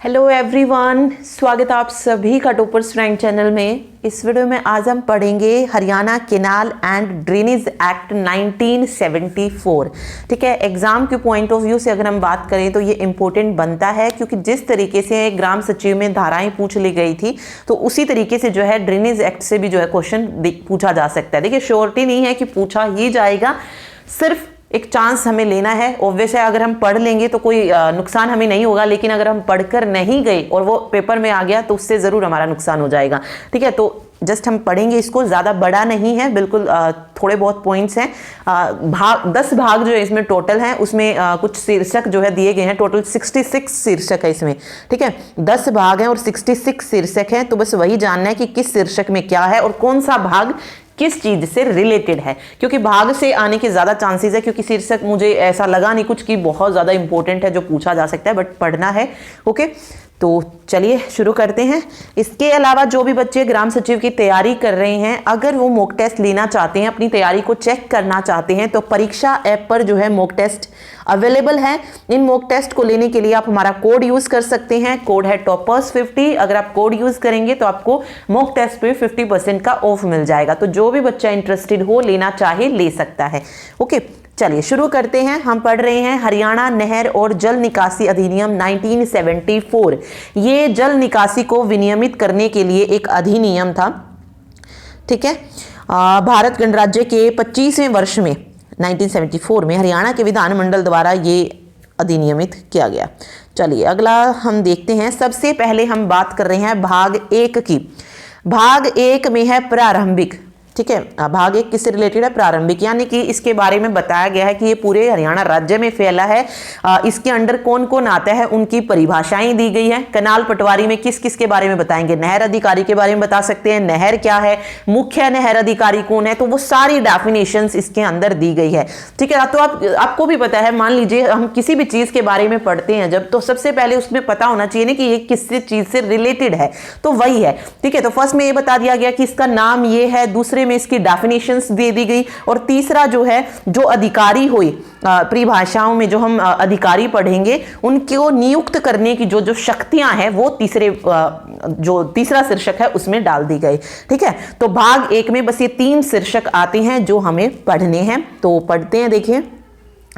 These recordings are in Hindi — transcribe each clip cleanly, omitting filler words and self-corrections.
हेलो एवरीवन, स्वागत है आप सभी का टॉपर्स रैंक चैनल में। इस वीडियो में आज हम पढ़ेंगे Haryana canal and drainage act 1974। ठीक है, एग्जाम के पॉइंट ऑफ व्यू से अगर हम बात करें तो ये इंपॉर्टेंट बनता है, क्योंकि जिस तरीके से ग्राम सचिव में धाराएं पूछ ली गई थी तो उसी तरीके से जो है ड्रेनेज एक्ट से भी जो है क्वेश्चन पूछा जा सकता है। देखिए, श्योरिटी नहीं है कि पूछा ही जाएगा, सिर्फ एक चांस हमें लेना है। ऑब्वियस है, अगर हम पढ़ लेंगे तो कोई नुकसान हमें नहीं होगा, लेकिन अगर हम पढ़कर नहीं गए और वो पेपर में आ गया तो उससे ज़रूर हमारा नुकसान हो जाएगा। ठीक है, तो जस्ट हम पढ़ेंगे इसको, ज़्यादा बड़ा नहीं है, बिल्कुल थोड़े बहुत पॉइंट्स हैं। 10 भाग जो है इसमें टोटल हैं, उसमें कुछ शीर्षक जो है दिए गए हैं। टोटल 66 शीर्षक है इसमें। ठीक है, 10 भाग हैं और 66 शीर्षक हैं, तो बस वही जानना है कि किस शीर्षक में क्या है और कौन सा भाग किस चीज से रिलेटेड है, क्योंकि भाग से आने के ज्यादा चांसेस है, क्योंकि शीर्षक मुझे ऐसा लगा नहीं कुछ कि बहुत ज्यादा इंपॉर्टेंट है जो पूछा जा सकता है, बट पढ़ना है। ओके, तो चलिए शुरू करते हैं। इसके अलावा जो भी बच्चे ग्राम सचिव की तैयारी कर रहे हैं, अगर वो मॉक टेस्ट लेना चाहते हैं, अपनी तैयारी को चेक करना चाहते हैं, तो परीक्षा ऐप पर जो है मॉक टेस्ट अवेलेबल है। इन मॉक टेस्ट को लेने के लिए आप हमारा कोड यूज कर सकते हैं। कोड है टॉपर्स50। अगर आप कोड यूज करेंगे तो आपको मॉक टेस्ट पे 50% का ऑफ मिल जाएगा। तो जो भी बच्चा इंटरेस्टेड हो, लेना चाहे, ले सकता है। ओके, चलिए शुरू करते हैं। हम पढ़ रहे हैं हरियाणा नहर और जल निकासी अधिनियम 1974। ये जल निकासी को विनियमित करने के लिए एक अधिनियम था। ठीक है, भारत गणराज्य के 25वें वर्ष में 1974 में हरियाणा के विधानमंडल द्वारा ये अधिनियमित किया गया। चलिए अगला हम देखते हैं। सबसे पहले हम बात कर रहे हैं भाग 1 की। भाग 1 में है प्रारंभिक। ठीक है, भाग 1 किससे रिलेटेड है? प्रारंभिक, यानी कि इसके बारे में बताया गया है कि ये पूरे हरियाणा राज्य में फैला है। इसके अंडर कौन कौन आता है, उनकी परिभाषाएं दी गई है। कनाल पटवारी में किस किस के बारे में बताएंगे? नहर अधिकारी के बारे में बता सकते हैं, नहर क्या है, मुख्य नहर अधिकारी कौन है, तो वो सारी डेफिनेशंस इसके अंदर दी गई है। ठीक है, तो आपको भी पता है, मान लीजिए हम किसी भी चीज के बारे में पढ़ते हैं जब, तो सबसे पहले उसमें पता होना चाहिए ना कि ये किस चीज से रिलेटेड है, तो वही है। ठीक है, तो फर्स्ट में ये बता दिया गया कि इसका नाम ये है, दूसरे में इसकी डेफिनेशंस दे दी गई, और तीसरा जो है जो अधिकारी हुई परिभाषाओं में जो हम अधिकारी पढ़ेंगे उनको नियुक्त करने की जो जो शक्तियां हैं वो जो तीसरा शीर्षक है उसमें डाल दी गई। ठीक है, तो भाग 1 में बस ये 3 शीर्षक आते हैं जो हमें पढ़ने हैं, तो पढ़ते हैं। देखिए,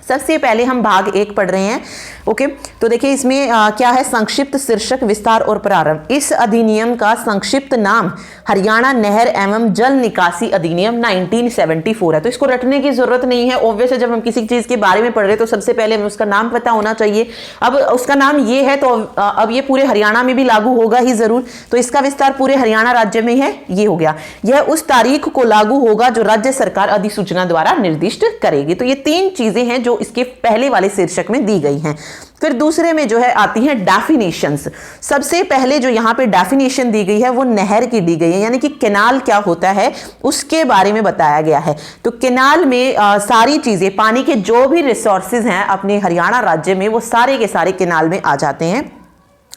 सबसे पहले हम भाग 1 पढ़ रहे हैं। ओके, तो देखिए इसमें क्या है? संक्षिप्त शीर्षक, विस्तार और प्रारंभ। इस अधिनियम का संक्षिप्त नाम हरियाणा नहर एवं जल निकासी अधिनियम 1974 है। तो इसको रटने की जरूरत नहीं है। ऑब्वियस है, जब हम किसी चीज के बारे में पढ़ रहे हैं तो सबसे पहले हमें उसका नाम पता होना चाहिए। अब उसका नाम ये है तो अब ये पूरे हरियाणा में भी लागू होगा ही जरूर, तो इसका विस्तार पूरे हरियाणा राज्य में है, ये हो गया। यह उस तारीख को लागू होगा जो राज्य सरकार अधिसूचना द्वारा निर्दिष्ट करेगी। तो ये 3 चीजें हैं जो इसके पहले वाले शीर्षक में दी गई हैं। फिर दूसरे में जो है आती है डेफिनेशंस। सबसे पहले जो यहाँ पे डेफिनेशन दी गई है वो नहर की दी गई है, यानी कि केनाल क्या होता है उसके बारे में बताया गया है। तो केनाल में सारी चीजें, पानी के जो भी रिसोर्सेज हैं अपने हरियाणा राज्य में, वो सारे के सारे केनाल में आ जाते हैं।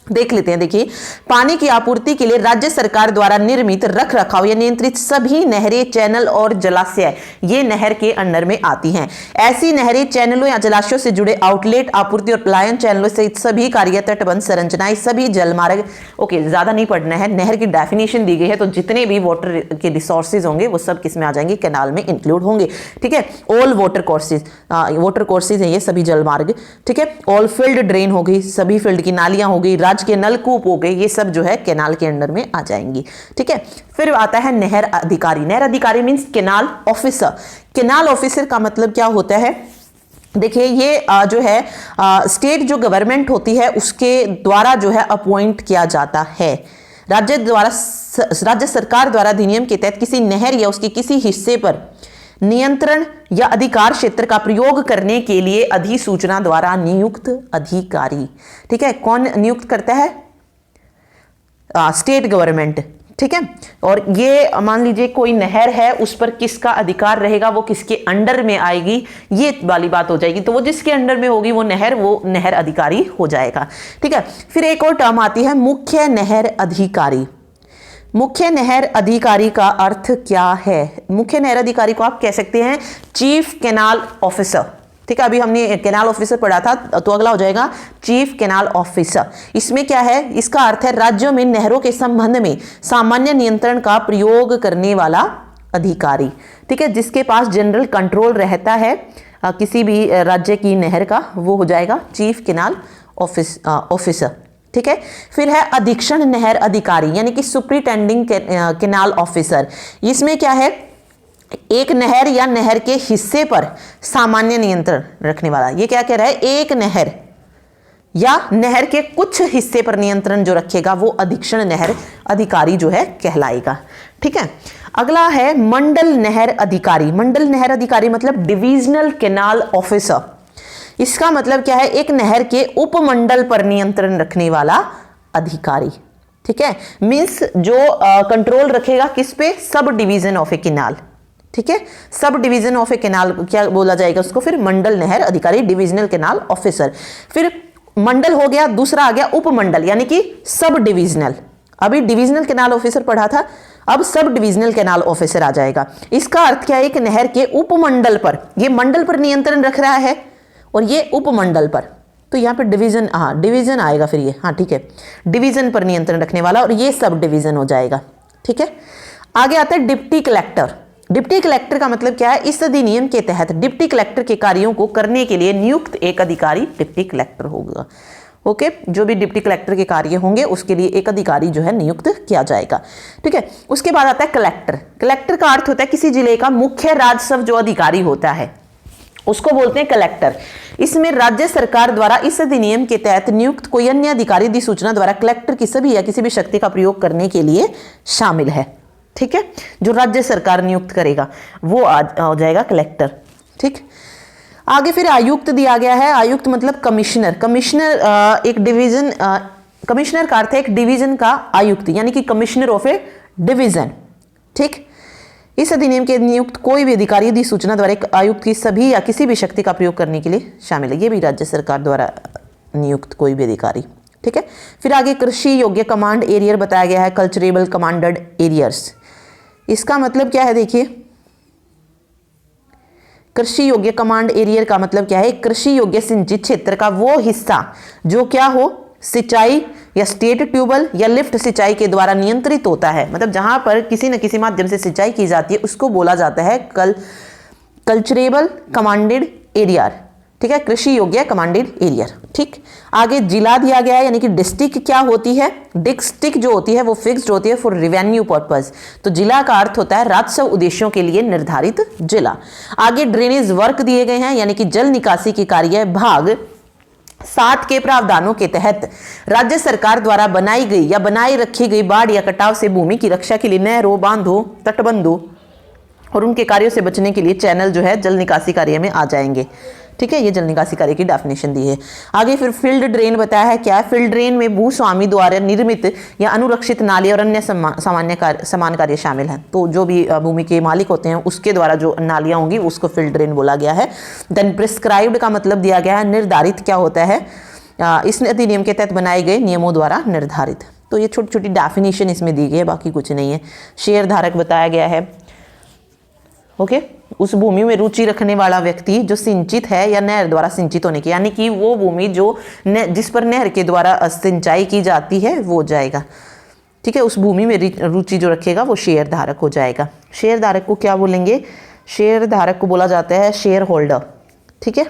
देख लेते हैं। देखिए, पानी की आपूर्ति के लिए राज्य सरकार द्वारा निर्मित, रख रखाव या नियंत्रित सभी नहरें, चैनल और जलाशय ये नहर के अंडर में आती हैं। ऐसी नहरें, चैनलों या जलाशयों से जुड़े आउटलेट, आपूर्ति और पलायन चैनलों सहित सभी कार्य, तटबंध संरचनाएं, सभी जलमार्ग। ओके, ज्यादा नहीं पढ़ना है। नहर की डेफिनेशन दी गई है, तो जितने भी वाटर के रिसोर्सेज होंगे वो सब किस में आ जाएंगे? केनाल में इंक्लूड होंगे। ठीक है, ऑल वाटर कोर्सेज है ये सभी जलमार्ग। ठीक है, ऑल फील्ड ड्रेन हो गई, सभी फील्ड की नालियां हो गई, के नलकूप हो गए, ये सब जो है केनाल के अंडर में आ जाएंगी। ठीक है, फिर आता है नहर अधिकारी। नहर अधिकारी means canal officer. Canal officer का मतलब क्या होता है? देखिए, ये जो है स्टेट जो गवर्नमेंट होती है उसके द्वारा जो है अपॉइंट किया जाता है। राज्य सरकार द्वारा अधिनियम के तहत किसी नहर या उसके किसी हिस्से पर नियंत्रण या अधिकार क्षेत्र का प्रयोग करने के लिए अधिसूचना द्वारा नियुक्त अधिकारी। ठीक है, कौन नियुक्त करता है? State government. ठीक है, और ये मान लीजिए कोई नहर है, उस पर किसका अधिकार रहेगा, वो किसके अंडर में आएगी, ये वाली बात हो जाएगी। तो वो जिसके अंडर में होगी वो नहर अधिकारी हो जाएगा। ठीक है, फिर एक और टर्म आती है मुख्य नहर अधिकारी। मुख्य नहर अधिकारी का अर्थ क्या है? मुख्य नहर अधिकारी को आप कह सकते हैं चीफ केनाल ऑफिसर। ठीक है, अभी हमने कैनाल ऑफिसर पढ़ा था, तो अगला हो जाएगा चीफ कैनाल ऑफिसर। इसमें क्या है, इसका अर्थ है राज्यों में नहरों के संबंध में सामान्य नियंत्रण का प्रयोग करने वाला अधिकारी। ठीक है, जिसके पास जनरल कंट्रोल रहता है किसी भी राज्य की नहर का, वो हो जाएगा चीफ कैनाल ऑफिसर। ठीक है, फिर है अधीक्षण नहर अधिकारी यानी कि सुपरिटेंडिंग कैनाल ऑफिसर। इसमें क्या है, एक नहर या नहर के हिस्से पर सामान्य नियंत्रण रखने वाला। ये क्या कह रहा है, एक नहर या नहर के कुछ हिस्से पर नियंत्रण जो रखेगा वो अधीक्षण नहर अधिकारी जो है कहलाएगा। ठीक है, अगला है मंडल नहर अधिकारी। मंडल नहर अधिकारी मतलब डिविजनल कैनाल ऑफिसर। इसका मतलब क्या है, एक नहर के उपमंडल पर नियंत्रण रखने वाला अधिकारी। ठीक है, मींस जो कंट्रोल रखेगा किस पे, sub division of A canal. ठीक है, sub division of A canal क्या बोला जाएगा उसको, फिर मंडल नहर अधिकारी, डिविजनल कैनाल ऑफिसर। फिर मंडल हो गया, दूसरा आ गया उपमंडल यानी कि सब डिविजनल। अभी डिविजनल कैनाल ऑफिसर पढ़ा था, अब सब डिविजनल कैनाल ऑफिसर आ जाएगा। इसका अर्थ क्या है, एक नहर के उपमंडल पर, ये मंडल पर नियंत्रण रख रहा है और ये उपमंडल पर, तो यहाँ पे डिवीजन, हाँ डिवीजन आएगा फिर ये, हाँ ठीक है, डिवीजन पर नियंत्रण रखने वाला और ये सब डिवीजन हो जाएगा। ठीक है, आगे आता है डिप्टी कलेक्टर। डिप्टी कलेक्टर का मतलब क्या है, इस अधिनियम के तहत डिप्टी कलेक्टर के कार्यों को करने के लिए नियुक्त एक अधिकारी डिप्टी कलेक्टर होगा। ओके, जो भी डिप्टी कलेक्टर के कार्य होंगे उसके लिए एक अधिकारी जो है नियुक्त किया जाएगा। ठीक है, उसके बाद आता है कलेक्टर। कलेक्टर का अर्थ होता है किसी जिले का मुख्य राजस्व जो अधिकारी होता है उसको बोलते हैं कलेक्टर। इसमें राज्य सरकार द्वारा इस अधिनियम के तहत नियुक्त कोई अन्य अधिकारी की सूचना द्वारा कलेक्टर की सभी या किसी भी शक्ति का प्रयोग करने के लिए शामिल है। ठीक है, जो राज्य सरकार नियुक्त करेगा वो हो जाएगा कलेक्टर। ठीक, आगे फिर आयुक्त दिया गया है। आयुक्त मतलब कमिश्नर। कमिश्नर एक डिवीजन, कमिश्नर का अर्थ है एक डिवीजन का आयुक्त यानी कि कमिश्नर ऑफ ए डिवीजन। ठीक, इस अधिनियम के नियुक्त कोई भी अधिकारी यदि सूचना द्वारा एक आयुक्त की सभी या किसी भी शक्ति का प्रयोग करने के लिए शामिल है, ये भी राज्य सरकार द्वारा नियुक्त कोई भी अधिकारी। ठीक है, फिर आगे कृषि योग्य कमांड एरियर बताया गया है, कल्चरेबल कमांडेड एरियर्स। इसका मतलब क्या है, देखिए कृषि योग्य कमांड एरियर का मतलब क्या है, कृषि योग्य सिंचित क्षेत्र का वो हिस्सा जो क्या हो, सिंचाई या स्टेट ट्यूबवेल या लिफ्ट सिंचाई के द्वारा नियंत्रित होता है। मतलब जहां पर किसी न किसी माध्यम से सिंचाई की जाती है उसको बोला जाता है कल्चरेबल कमांडेड एरिया। ठीक है, कृषि योग्य कमांडेड एरिया। ठीक, आगे जिला दिया गया है यानी कि डिस्ट्रिक्ट क्या होती है, डिस्ट्रिक्ट जो होती है वो फिक्स्ड होती है फॉर रेवेन्यू पर्पस। तो जिला का अर्थ होता है राजस्व उद्देश्यों के लिए निर्धारित जिला। आगे ड्रेनेज वर्क दिए गए हैं यानी कि जल निकासी के कार्य भाग 7 के प्रावधानों के तहत राज्य सरकार द्वारा बनाई गई या बनाए रखी गई बाढ़ या कटाव से भूमि की रक्षा के लिए नहरों, बांधों, तटबंधों और उनके कार्यों से बचने के लिए चैनल जो है जल निकासी कार्य में आ जाएंगे। ठीक है, ये जल निकासी कार्य की डेफिनेशन दी है। आगे फिर फील्ड ड्रेन बताया है। क्या है फील्ड ड्रेन में भूस्वामी द्वारा निर्मित या अनुरक्षित नाली और अन्य समान कार्य शामिल हैं। तो जो भी भूमि के मालिक होते हैं उसके द्वारा जो नालियां होंगी उसको फील्ड ड्रेन बोला गया है। देन प्रिस्क्राइब्ड का मतलब दिया गया है निर्धारित क्या होता है, इस अधिनियम के तहत बनाए गए नियमों द्वारा निर्धारित। तो ये छोटी छोटी डेफिनेशन इसमें दी गई है, बाकी कुछ नहीं है। शेयर धारक बताया गया है। ओके, उस भूमि में रुचि रखने वाला व्यक्ति जो सिंचित है या नहर द्वारा सिंचित होने की, यानी कि वो भूमि जो जिस पर नहर के द्वारा सिंचाई की जाती है वो जाएगा। ठीक है, उस भूमि में रुचि जो रखेगा वो शेयर धारक हो जाएगा। शेयर धारक को क्या बोलेंगे, शेयर धारक को बोला जाता है शेयर होल्डर। ठीक है,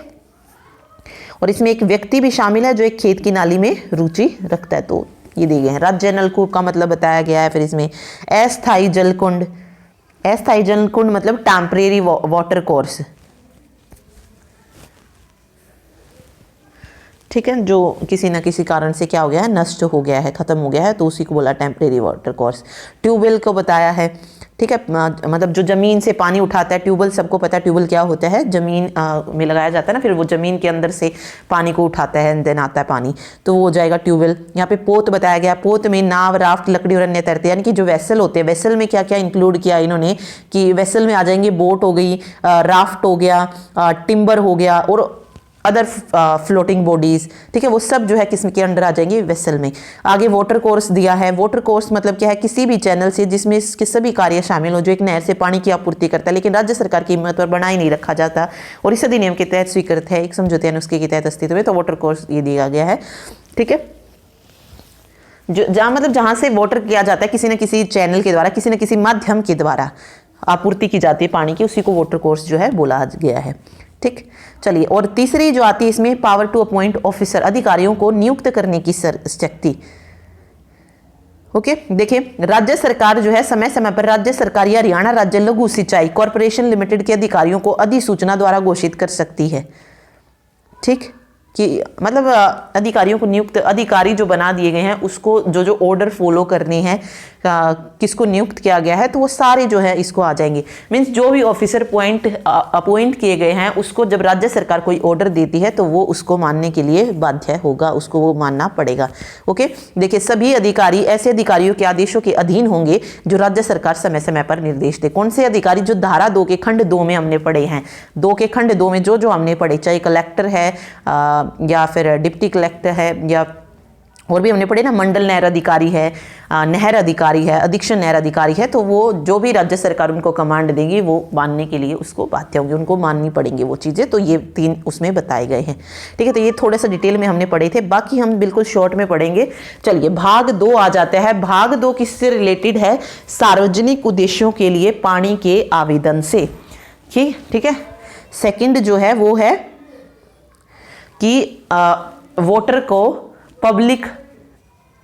और इसमें एक व्यक्ति भी शामिल है जो एक खेत की नाली में रुचि रखता है। तो ये दिए गए हैं। राज्य नलकूप का मतलब बताया गया है। फिर इसमें अस्थायी जलकुंड, अस्थायी जलकुंड मतलब टेम्परेरी वाटर कोर्स। ठीक है, जो किसी ना किसी कारण से क्या हो गया है, नष्ट हो गया है, खत्म हो गया है, तो उसी को बोला टेम्परेरी वाटर कोर्स। ट्यूबवेल को बताया है। ठीक है, मतलब जो जमीन से पानी उठाता है, ट्यूबवेल सबको पता है ट्यूबवेल क्या होता है, जमीन में लगाया जाता है ना, फिर वो जमीन के अंदर से पानी को उठाता है, देन आता है पानी, तो वो हो जाएगा ट्यूबवेल। यहाँ पे पोत बताया गया। पोत में नाव, राफ्ट, लकड़ी और अन्य तैरते यानी कि जो वेसल होते हैं, वेसल में क्या क्या इंक्लूड किया इन्होंने कि वेसल में आ जाएंगे बोट हो गई, राफ्ट हो गया, टिम्बर हो गया और अदर फ्लोटिंग बॉडीज, ठीक है, वो सब जो है किसके अंडर आ जाएंगे, वेसल में। आगे वाटर कोर्स दिया है। वाटर कोर्स मतलब क्या है, किसी भी चैनल से जिसमें इसके सभी कार्य शामिल हो जो एक नहर से पानी की आपूर्ति करता है, लेकिन राज्य सरकार की हिम्मत पर बनाए नहीं रखा जाता और इस अधिनियम के तहत स्वीकृत है, एक समझौते अनुच्छेद के तहत अस्तित्व में, तो वाटर कोर्स ये दिया गया है। ठीक है, जो जहाँ मतलब जहाँ से वाटर किया जाता है किसी न किसी चैनल के द्वारा, किसी न किसी माध्यम के द्वारा आपूर्ति की जाती है पानी की, उसी को वाटर कोर्स जो है बोला गया है। ठीक, चलिए, और तीसरी जो आती है इसमें पावर टू अपॉइंट ऑफिसर, अधिकारियों को नियुक्त करने की शक्ति। ओके, देखिए, राज्य सरकार जो है समय समय पर राज्य सरकार या हरियाणा राज्य लघु सिंचाई कॉर्पोरेशन लिमिटेड के अधिकारियों को अधिसूचना द्वारा घोषित कर सकती है। ठीक, कि मतलब अधिकारियों को नियुक्त, अधिकारी जो बना दिए गए हैं उसको जो जो ऑर्डर फॉलो करने हैं, किसको नियुक्त किया गया है, तो वो सारे जो है इसको आ जाएंगे। मीन्स जो भी ऑफिसर अपॉइंट किए गए हैं उसको जब राज्य सरकार कोई ऑर्डर देती है तो वो उसको मानने के लिए बाध्य होगा, उसको वो मानना पड़ेगा। ओके, देखिए, सभी अधिकारी ऐसे अधिकारियों के आदेशों के अधीन होंगे जो राज्य सरकार समय समय पर निर्देश दे। कौन से अधिकारी, जो धारा 2 के खंड 2 में हमने पढ़े हैं, 2 के खंड 2 में जो जो हमने पढ़े, चाहे कलेक्टर है या फिर डिप्टी कलेक्टर है, या और भी हमने पढ़े ना, मंडल नहर अधिकारी है, नहर अधिकारी है, अधीक्षण नहर अधिकारी है, तो वो जो भी राज्य सरकार उनको कमांड देगी वो मानने के लिए उसको बाध्य होंगे, उनको माननी पड़ेंगी वो चीज़ें। तो ये 3 उसमें बताए गए हैं। ठीक है, तो ये थोड़ा सा डिटेल में हमने पढ़े थे, बाकी हम बिल्कुल शॉर्ट में पढ़ेंगे। चलिए, भाग 2 आ जाता है। भाग 2 किससे रिलेटेड है, सार्वजनिक उद्देश्यों के लिए पानी के आवेदन से। ठीक है, सेकंड जो है वो है कि वाटर को पब्लिक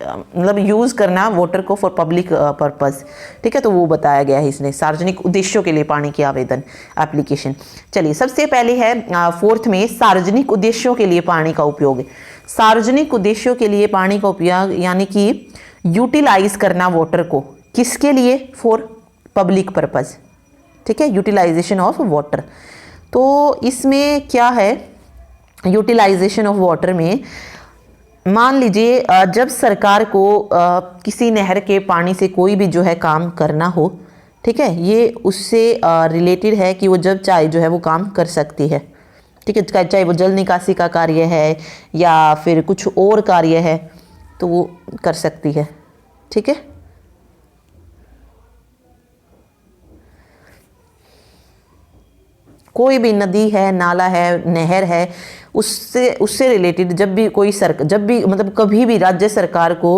मतलब यूज करना, वाटर को फॉर पब्लिक पर्पस। ठीक है, तो वो बताया गया है इसने, सार्वजनिक उद्देश्यों के लिए पानी के आवेदन एप्लीकेशन। चलिए, सबसे पहले है 4th में सार्वजनिक उद्देश्यों के लिए पानी का उपयोग। सार्वजनिक उद्देश्यों के लिए पानी का उपयोग यानी कि यूटिलाइज करना वाटर को, किसके लिए, फॉर पब्लिक पर्पस। ठीक है, यूटिलाइजेशन ऑफ वाटर। तो इसमें क्या है, यूटिलाइजेशन ऑफ वाटर में मान लीजिए जब सरकार को किसी नहर के पानी से कोई भी जो है काम करना हो, ठीक है, ये उससे रिलेटेड है कि वो जब चाहे जो है वो काम कर सकती है। ठीक है, चाहे वो जल निकासी का कार्य है या फिर कुछ और कार्य है तो वो कर सकती है। ठीक है, कोई भी नदी है, नाला है, नहर है, उससे रिलेटेड जब भी कोई जब भी मतलब कभी भी राज्य सरकार को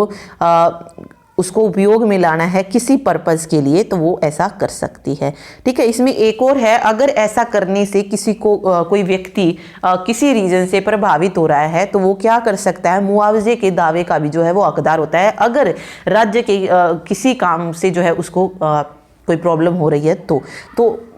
उसको उपयोग में लाना है किसी पर्पस के लिए तो वो ऐसा कर सकती है। ठीक है, इसमें एक और है, अगर ऐसा करने से किसी को कोई व्यक्ति किसी रीजन से प्रभावित हो रहा है तो वो क्या कर सकता है, मुआवजे के दावे का भी जो है वो हकदार होता है। अगर राज्य के किसी काम से जो है उसको कोई प्रॉब्लम हो रही है तो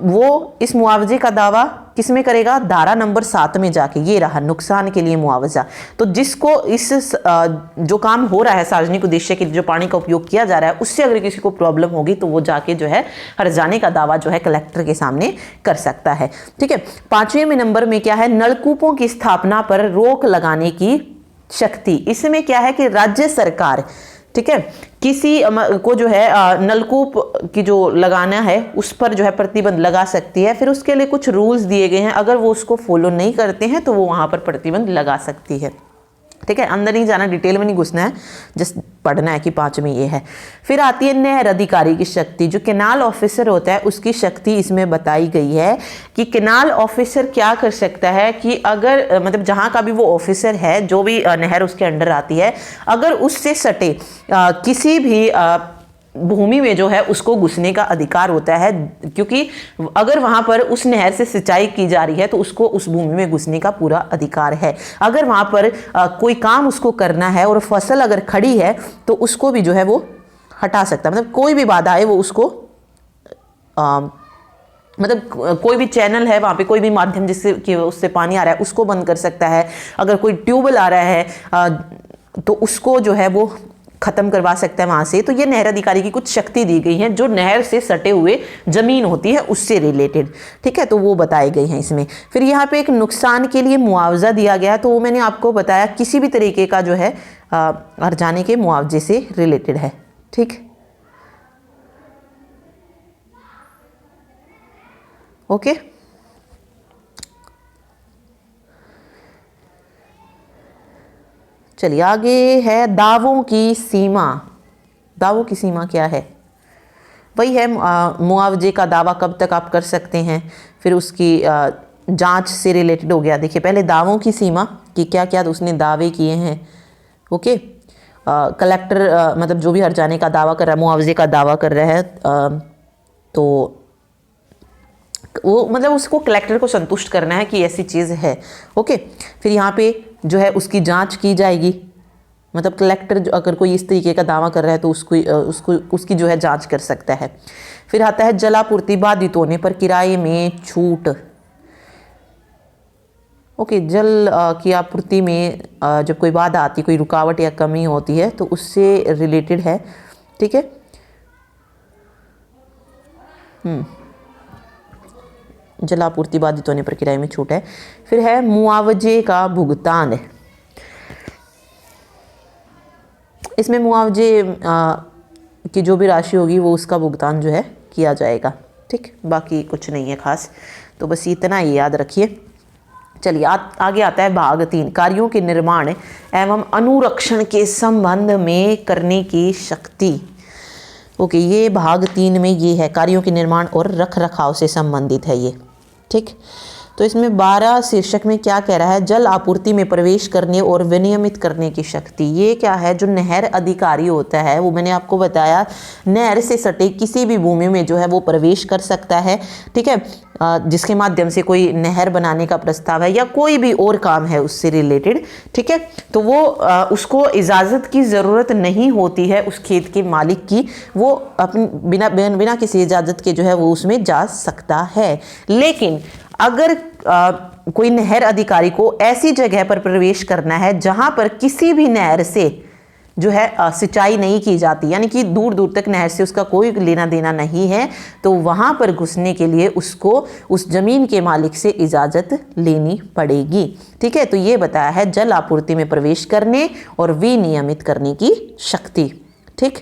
वो इस मुआवजे का दावा किसमें करेगा, धारा नंबर 7 में जाके। ये रहा नुकसान के लिए मुआवजा। तो जिसको इस जो काम हो रहा है सार्वजनिक उद्देश्य के लिए जो पानी का उपयोग किया जा रहा है उससे अगर किसी को प्रॉब्लम होगी तो वो जाके जो है हर्जाने का दावा जो है कलेक्टर के सामने कर सकता है। ठीक है, 5वें नंबर में क्या है, नलकूपों की स्थापना पर रोक लगाने की शक्ति। इसमें क्या है कि राज्य सरकार, ठीक है, किसी को जो है नलकूप की जो लगाना है उस पर जो है प्रतिबंध लगा सकती है। फिर उसके लिए कुछ रूल्स दिए गए हैं, अगर वो उसको फॉलो नहीं करते हैं तो वो वहां पर प्रतिबंध लगा सकती है। ठीक है, अंदर नहीं जाना, डिटेल में नहीं घुसना है, जस्ट पढ़ना है कि 5 में ये है। फिर आती है नहर अधिकारी की शक्ति। जो कैनाल ऑफिसर होता है उसकी शक्ति इसमें बताई गई है कि कैनाल ऑफिसर क्या कर सकता है कि अगर मतलब जहां का भी वो ऑफिसर है, जो भी नहर उसके अंडर आती है, अगर उससे सटे किसी भी भूमि में जो है उसको घुसने का अधिकार होता है, क्योंकि अगर वहां पर उस नहर से सिंचाई की जा रही है तो उसको उस भूमि में घुसने का पूरा अधिकार है। अगर वहां पर कोई काम उसको करना है और फसल अगर खड़ी है तो उसको भी जो है वो हटा सकता है। मतलब कोई भी बाधा है वो उसको मतलब कोई भी चैनल है वहां पे, कोई भी माध्यम जिससे कि उससे पानी आ रहा है उसको बंद कर सकता है। अगर कोई ट्यूबवेल आ रहा है तो उसको जो है वो खत्म करवा सकता है वहां से। तो ये नहर अधिकारी की कुछ शक्ति दी गई है जो नहर से सटे हुए जमीन होती है उससे रिलेटेड। ठीक है, तो वो बताए गए हैं इसमें। फिर यहाँ पे एक नुकसान के लिए मुआवजा दिया गया, तो वो मैंने आपको बताया किसी भी तरीके का जो है हर्जाने के मुआवजे से रिलेटेड है। ठीक, ओके। चलिए आगे है दावों की सीमा। दावों की सीमा क्या है? वही है मुआवजे का दावा कब तक आप कर सकते हैं, फिर उसकी जांच से रिलेटेड हो गया। देखिए पहले दावों की सीमा कि क्या क्या उसने दावे किए हैं। ओके, कलेक्टर मतलब जो भी हर्जाने का दावा कर रहा है, मुआवजे का दावा कर रहा है, तो वो मतलब उसको कलेक्टर को संतुष्ट करना है कि ऐसी चीज़ है। ओके, फिर यहाँ पे जो है उसकी जांच की जाएगी। मतलब कलेक्टर जो अगर कोई इस तरीके का दावा कर रहा है तो उसकी जो है जांच कर सकता है। फिर आता है जलापूर्ति बाधित होने पर किराए में छूट। ओके, जल की आपूर्ति में जब कोई बाधा आती, कोई रुकावट या कमी होती है तो उससे रिलेटेड है। ठीक है, जलापूर्ति बाधित होने पर किराए में छूट है। फिर है मुआवजे का भुगतान। इसमें मुआवजे की जो भी राशि होगी वो उसका भुगतान जो है किया जाएगा। ठीक, बाकी कुछ नहीं है खास, तो बस इतना ही याद रखिए। चलिए आगे आता है भाग 3, कार्यों के निर्माण एवं अनुरक्षण के संबंध में करने की शक्ति। ओके, ये भाग 3 में ये है, कार्यों के निर्माण और रख रखाव से संबंधित है ये। ठीक, तो इसमें 12 शीर्षक में क्या कह रहा है? जल आपूर्ति में प्रवेश करने और विनियमित करने की शक्ति। ये क्या है? जो नहर अधिकारी होता है, वो मैंने आपको बताया नहर से सटे किसी भी भूमि में जो है वो प्रवेश कर सकता है। ठीक है, जिसके माध्यम से कोई नहर बनाने का प्रस्ताव है या कोई भी और काम है उससे रिलेटेड। ठीक है, तो वो उसको इजाज़त की ज़रूरत नहीं होती है उस खेत के मालिक की, वो अपनी बिना किसी इजाज़त के जो है वो उसमें जा सकता है। लेकिन अगर कोई नहर अधिकारी को ऐसी जगह पर प्रवेश करना है जहां पर किसी भी नहर से जो है सिंचाई नहीं की जाती, यानी कि दूर दूर तक नहर से उसका कोई लेना देना नहीं है, तो वहां पर घुसने के लिए उसको उस जमीन के मालिक से इजाज़त लेनी पड़ेगी। ठीक है, तो ये बताया है जल आपूर्ति में प्रवेश करने और विनियमित करने की शक्ति। ठीक,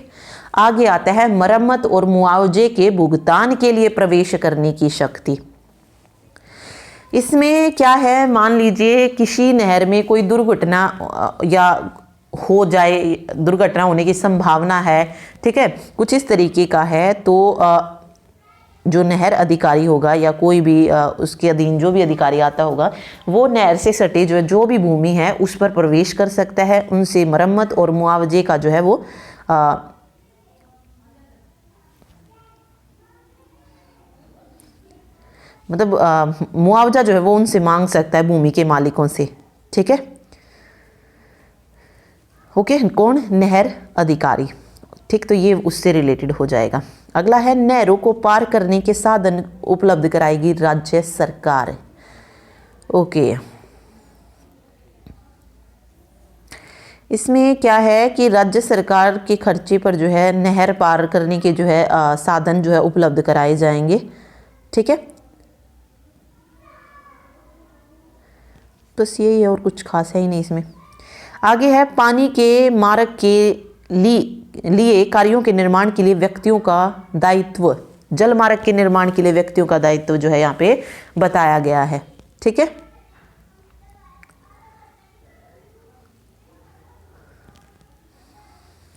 आगे आता है मरम्मत और मुआवजे के भुगतान के लिए प्रवेश करने की शक्ति। इसमें क्या है? मान लीजिए किसी नहर में कोई दुर्घटना या हो जाए, दुर्घटना होने की संभावना है। ठीक है, कुछ इस तरीके का है, तो जो नहर अधिकारी होगा या कोई भी उसके अधीन जो भी अधिकारी आता होगा, वो नहर से सटे जो भी भूमि है उस पर प्रवेश कर सकता है, उनसे मरम्मत और मुआवजे का जो है वो मतलब मुआवजा जो है वो उनसे मांग सकता है, भूमि के मालिकों से। ठीक है, ओके, कौन? नहर अधिकारी। ठीक, तो ये उससे रिलेटेड हो जाएगा। अगला है नहरों को पार करने के साधन उपलब्ध कराएगी राज्य सरकार। ओके, इसमें क्या है कि राज्य सरकार के खर्चे पर जो है नहर पार करने के जो है साधन जो है उपलब्ध कराए जाएंगे। ठीक है, बस यही है और कुछ खास है ही नहीं इसमें। आगे है पानी के मार्ग के लिए कार्यों के निर्माण के लिए व्यक्तियों का दायित्व। जल मार्ग के निर्माण के लिए व्यक्तियों का दायित्व जो है यहाँ पे बताया गया है। ठीक है,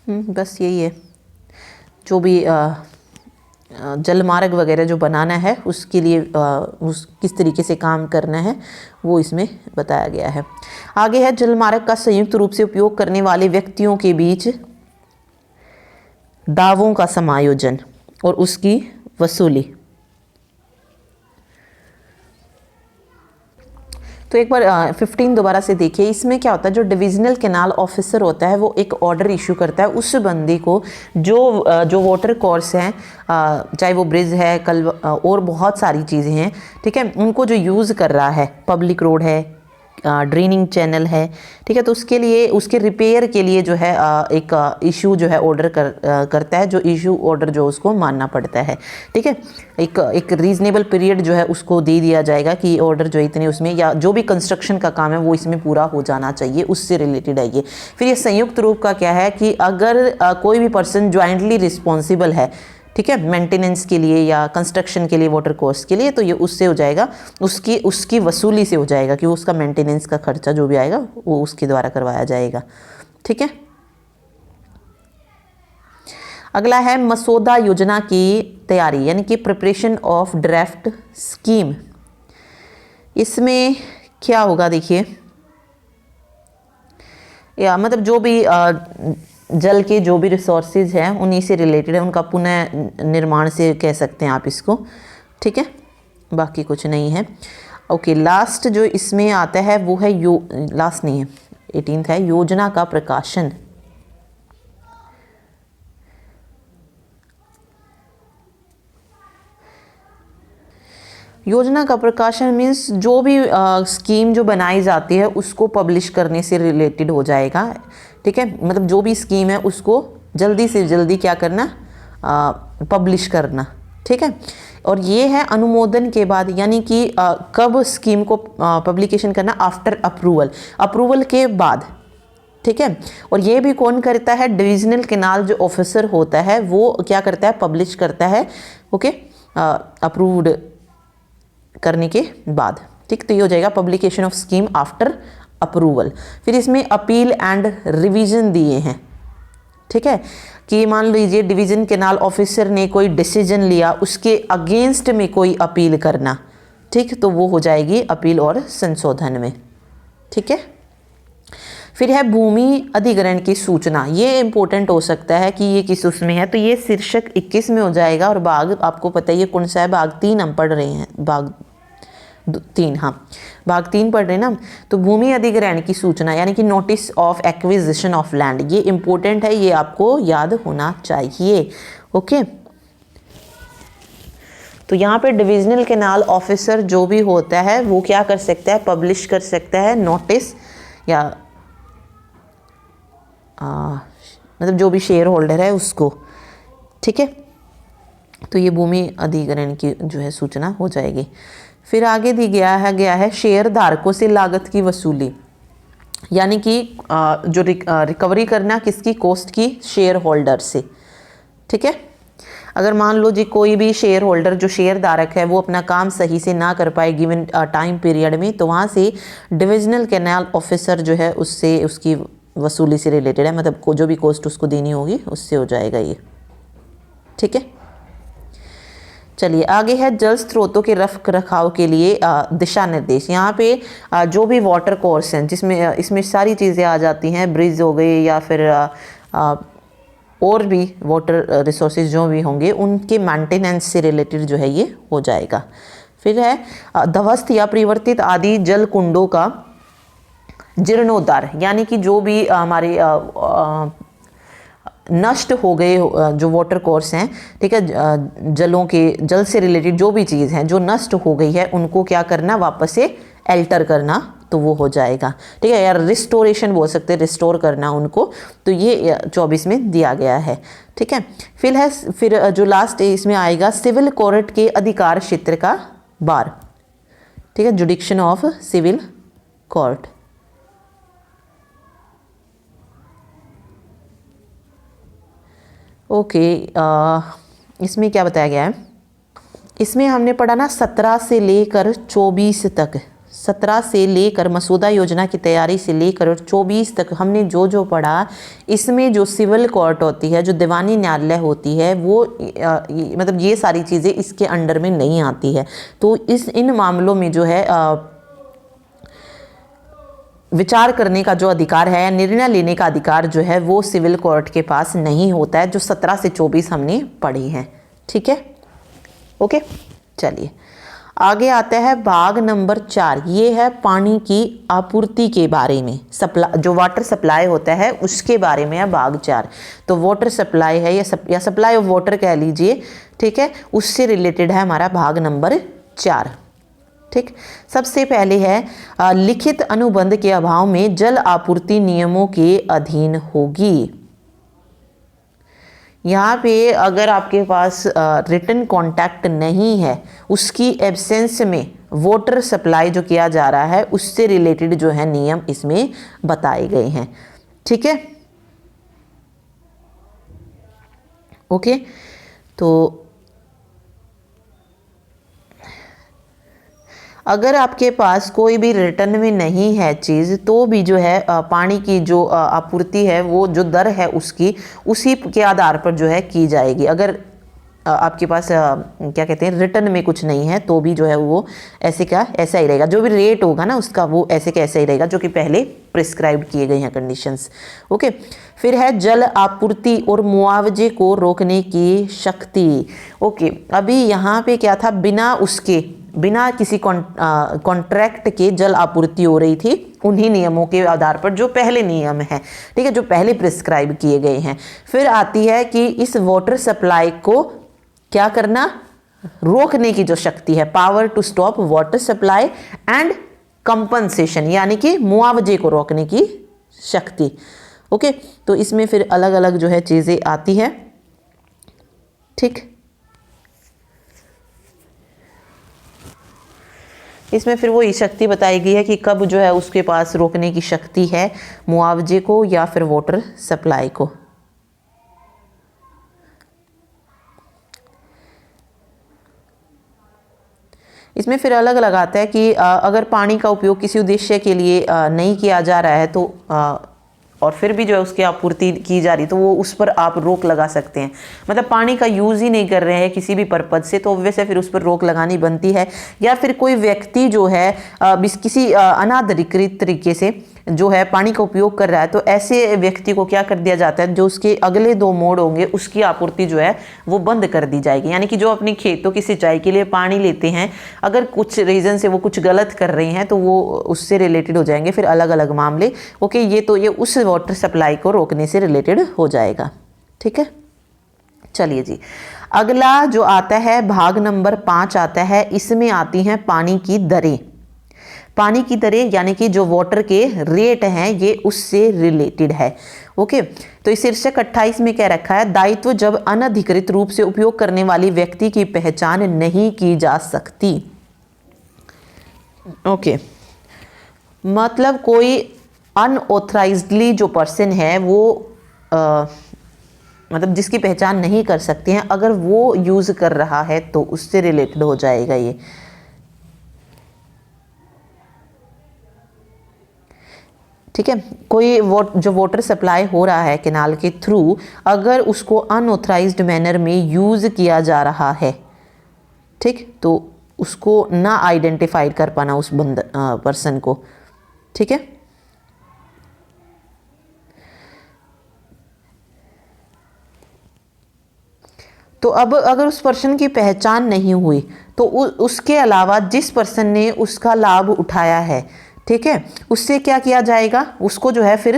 बस यही है। जो भी जल मार्ग वगैरह जो बनाना है उसके लिए किस तरीके से काम करना है वो इसमें बताया गया है। आगे है जल मार्ग का संयुक्त रूप से उपयोग करने वाले व्यक्तियों के बीच दावों का समायोजन और उसकी वसूली। तो एक बार 15 दोबारा से देखिए। इसमें क्या होता है, जो डिविजनल कैनाल ऑफिसर होता है वो एक ऑर्डर इशू करता है उस बंदी को जो वाटर कोर्स हैं, चाहे वो ब्रिज है, कल और बहुत सारी चीज़ें हैं। ठीक है, उनको जो यूज़ कर रहा है, पब्लिक रोड है, ड्रेनिंग चैनल है। ठीक है, तो उसके लिए, उसके रिपेयर के लिए जो है एक इशू जो है ऑर्डर करता है, जो इशू ऑर्डर जो उसको मानना पड़ता है। ठीक है, एक रीजनेबल पीरियड जो है उसको दे दिया जाएगा कि ऑर्डर जो इतने उसमें, या जो भी कंस्ट्रक्शन का काम है वो इसमें पूरा हो जाना चाहिए, उससे रिलेटेड है ये। फिर ये संयुक्त रूप का क्या है कि अगर कोई भी पर्सन ज्वाइंटली रिस्पॉन्सिबल है, ठीक है, मेंटेनेंस के लिए या कंस्ट्रक्शन के लिए वाटर कोर्स के लिए, तो ये उससे हो जाएगा, उसकी वसूली से हो जाएगा कि उसका मेंटेनेंस का खर्चा जो भी आएगा वो उसके द्वारा करवाया जाएगा। ठीक है, अगला है मसौदा योजना की तैयारी, यानी कि प्रिपरेशन ऑफ ड्राफ्ट स्कीम। इसमें क्या होगा देखिए, या मतलब जो भी जल के जो भी रिसोर्सेज हैं उन्हीं से रिलेटेड है, उनका पुनः निर्माण से कह सकते हैं आप इसको। ठीक है, बाकी कुछ नहीं है। ओके, लास्ट जो इसमें आता है वो है लास्ट नहीं है, 18th है योजना का प्रकाशन। योजना का प्रकाशन मीन्स जो भी स्कीम जो बनाई जाती है उसको पब्लिश करने से रिलेटेड हो जाएगा। ठीक है, मतलब जो भी स्कीम है उसको जल्दी से जल्दी क्या करना, पब्लिश करना। ठीक है, और ये है अनुमोदन के बाद, यानी कि कब स्कीम को पब्लिकेशन करना, आफ्टर अप्रूवल, अप्रूवल के बाद। ठीक है, और ये भी कौन करता है, डिविजनल कैनाल जो ऑफिसर होता है वो क्या करता है, पब्लिश करता है। ओके, अप्रूव्ड करने के बाद। ठीक, तो ये हो जाएगा publication of scheme after approval. फिर इसमें अपील एंड रिवीजन दिए हैं। ठीक है, कि मान लीजिए डिवीजन कैनाल ऑफिसर ने कोई डिसीजन लिया, उसके अगेंस्ट में कोई अपील करना। ठीक, तो वो हो जाएगी अपील और संशोधन में। ठीक है, फिर है भूमि अधिग्रहण की सूचना। ये इंपॉर्टेंट हो सकता है कि ये किस उसमें है, तो ये शीर्षक 21 में हो जाएगा। और भाग आपको पता है ये कौन सा है, भाग 3 हम पढ़ रहे हैं, भाग 3, हाँ भाग 3 पढ़ रहे हैं ना। तो भूमि अधिग्रहण की सूचना यानी कि notice of acquisition of land, ये इंपॉर्टेंट है, ये आपको याद होना चाहिए। ओके, तो यहाँ पे डिविजनल कैनाल ऑफिसर जो भी होता है वो क्या कर सकता है, पब्लिश कर सकता है नोटिस, या मतलब जो भी शेयर होल्डर है उसको। ठीक है, तो ये भूमि अधिग्रहण की जो है सूचना हो जाएगी। फिर आगे गया है शेयर धारकों से लागत की वसूली, यानी कि जो रिकवरी करना किसकी, कॉस्ट की, शेयर होल्डर से। ठीक है, अगर मान लो जी कोई भी शेयर होल्डर जो शेयर धारक है वो अपना काम सही से ना कर पाए गिवन टाइम पीरियड में, तो वहाँ से डिविजनल कैनाल ऑफिसर जो है उससे उसकी वसूली से रिलेटेड है, मतलब जो भी कॉस्ट उसको देनी होगी उससे हो जाएगा ये। ठीक है, चलिए आगे है जल स्रोतों के रख रखाव के लिए दिशा निर्देश। यहाँ पे जो भी वाटर कोर्स हैं जिसमें इसमें सारी चीज़ें आ जाती हैं, ब्रिज हो गए या फिर और भी वाटर रिसोर्सेज जो भी होंगे उनके मेंटेनेंस से रिलेटेड जो है ये हो जाएगा। फिर है ध्वस्त या परिवर्तित आदि जल कुंडों का जीर्णोद्धार, यानी कि जो भी हमारे नष्ट हो गए जो वाटर कोर्स हैं, ठीक है, जल से रिलेटेड जो भी चीज़ है जो नष्ट हो गई है उनको क्या करना, वापस से एल्टर करना, तो वो हो जाएगा। ठीक है, यार रिस्टोरेशन बोल सकते हैं, रिस्टोर करना उनको, तो ये 24 में दिया गया है। ठीक है, फिर जो लास्ट इसमें आएगा सिविल कोर्ट के अधिकार क्षेत्र का बार। ठीक है, jurisdiction of civil court. Okay, इसमें क्या बताया गया है, इसमें हमने पढ़ा ना 17 से लेकर 24 तक, 17 से लेकर मसौदा योजना की तैयारी से लेकर 24 तक हमने जो जो पढ़ा, इसमें जो सिविल कोर्ट होती है, जो दीवानी न्यायालय होती है, वो मतलब ये सारी चीज़ें इसके अंडर में नहीं आती है। तो इन मामलों में जो है विचार करने का जो अधिकार है, निर्णय लेने का अधिकार जो है वो सिविल कोर्ट के पास नहीं होता है, जो 17 से 24 हमने पढ़ी हैं। ठीक है, ओके, चलिए आगे आता है भाग नंबर 4। ये है पानी की आपूर्ति के बारे में, जो वाटर सप्लाई होता है उसके बारे में है भाग 4। तो वाटर सप्लाई है या सप्लाई ऑफ वाटर कह लीजिए, ठीक है, उससे रिलेटेड है हमारा भाग नंबर 4। ठीक, सबसे पहले है लिखित अनुबंध के अभाव में जल आपूर्ति नियमों के अधीन होगी। यहाँ पे अगर आपके पास रिटन कॉन्टैक्ट नहीं है, उसकी एब्सेंस में वाटर सप्लाई जो किया जा रहा है उससे रिलेटेड जो है नियम इसमें बताए गए हैं। ठीक है, ओके, तो अगर आपके पास कोई भी रिटर्न में नहीं है चीज़, तो भी जो है पानी की जो आपूर्ति है वो जो दर है उसकी उसी के आधार पर जो है की जाएगी। अगर आपके पास क्या कहते हैं रिटर्न में कुछ नहीं है तो भी जो है वो ऐसे का ऐसा ही रहेगा, जो भी रेट होगा ना उसका वो ऐसे का ऐसा ही रहेगा जो कि पहले प्रिस्क्राइब किए गए हैं कंडीशंस। ओके, फिर है जल आपूर्ति और मुआवजे को रोकने की शक्ति। ओके, अभी यहाँ पे क्या था, बिना किसी कॉन्ट्रैक्ट के जल आपूर्ति हो रही थी उन्हीं नियमों के आधार पर जो पहले नियम है, ठीक है, जो पहले प्रिस्क्राइब किए गए हैं। फिर आती है कि इस वाटर सप्लाई को क्या करना, रोकने की जो शक्ति है, power to stop water supply and compensation, यानी कि मुआवजे को रोकने की शक्ति। ओके, तो इसमें फिर अलग अलग जो है चीजें आती है। ठीक, इसमें फिर वो शक्ति बताई गई है कि कब जो है उसके पास रोकने की शक्ति है, मुआवजे को या फिर वाटर सप्लाई को। इसमें फिर अलग अलग आता है कि अगर पानी का उपयोग किसी उद्देश्य के लिए नहीं किया जा रहा है तो और फिर भी जो है उसकी आपूर्ति की जा रही, तो वो उस पर आप रोक लगा सकते हैं। मतलब पानी का यूज़ ही नहीं कर रहे हैं किसी भी पर्पज से, तो वैसे फिर उस पर रोक लगानी बनती है। या फिर कोई व्यक्ति जो है किसी अनाधिकृत तरीके से जो है पानी का उपयोग कर रहा है, तो ऐसे व्यक्ति को क्या कर दिया जाता है, जो उसके अगले 2 मोड होंगे उसकी आपूर्ति जो है वो बंद कर दी जाएगी। यानी कि जो अपनी खेतों की सिंचाई के लिए पानी लेते हैं, अगर कुछ रीज़न से वो कुछ गलत कर रहे हैं तो वो उससे रिलेटेड हो जाएंगे फिर अलग अलग मामले। ओके, ये उस वाटर सप्लाई को रोकने से रिलेटेड हो जाएगा। ठीक है, चलिए जी, अगला जो आता है भाग नंबर 5 आता है, इसमें आती हैं पानी की दरें। पानी की दरें यानी कि जो वाटर के रेट हैं ये उससे रिलेटेड है। ओके, तो इस शीर्षक 28 में क्या रखा है, दायित्व जब अनधिकृत रूप से उपयोग करने वाली व्यक्ति की पहचान नहीं की जा सकती। ओके, मतलब कोई अनऑथराइज्डली जो पर्सन है वो मतलब जिसकी पहचान नहीं कर सकते हैं, अगर वो यूज कर रहा है तो उससे रिलेटेड हो जाएगा ये। ठीक है, कोई जो वाटर सप्लाई हो रहा है केनाल के थ्रू, अगर उसको अनऑथराइज्ड मैनर में यूज किया जा रहा है, ठीक, तो उसको ना आइडेंटिफाइड कर पाना उस पर्सन को। ठीक है, तो अब अगर उस पर्सन की पहचान नहीं हुई तो उसके अलावा जिस पर्सन ने उसका लाभ उठाया है, ठीक है, उससे क्या किया जाएगा, उसको जो है फिर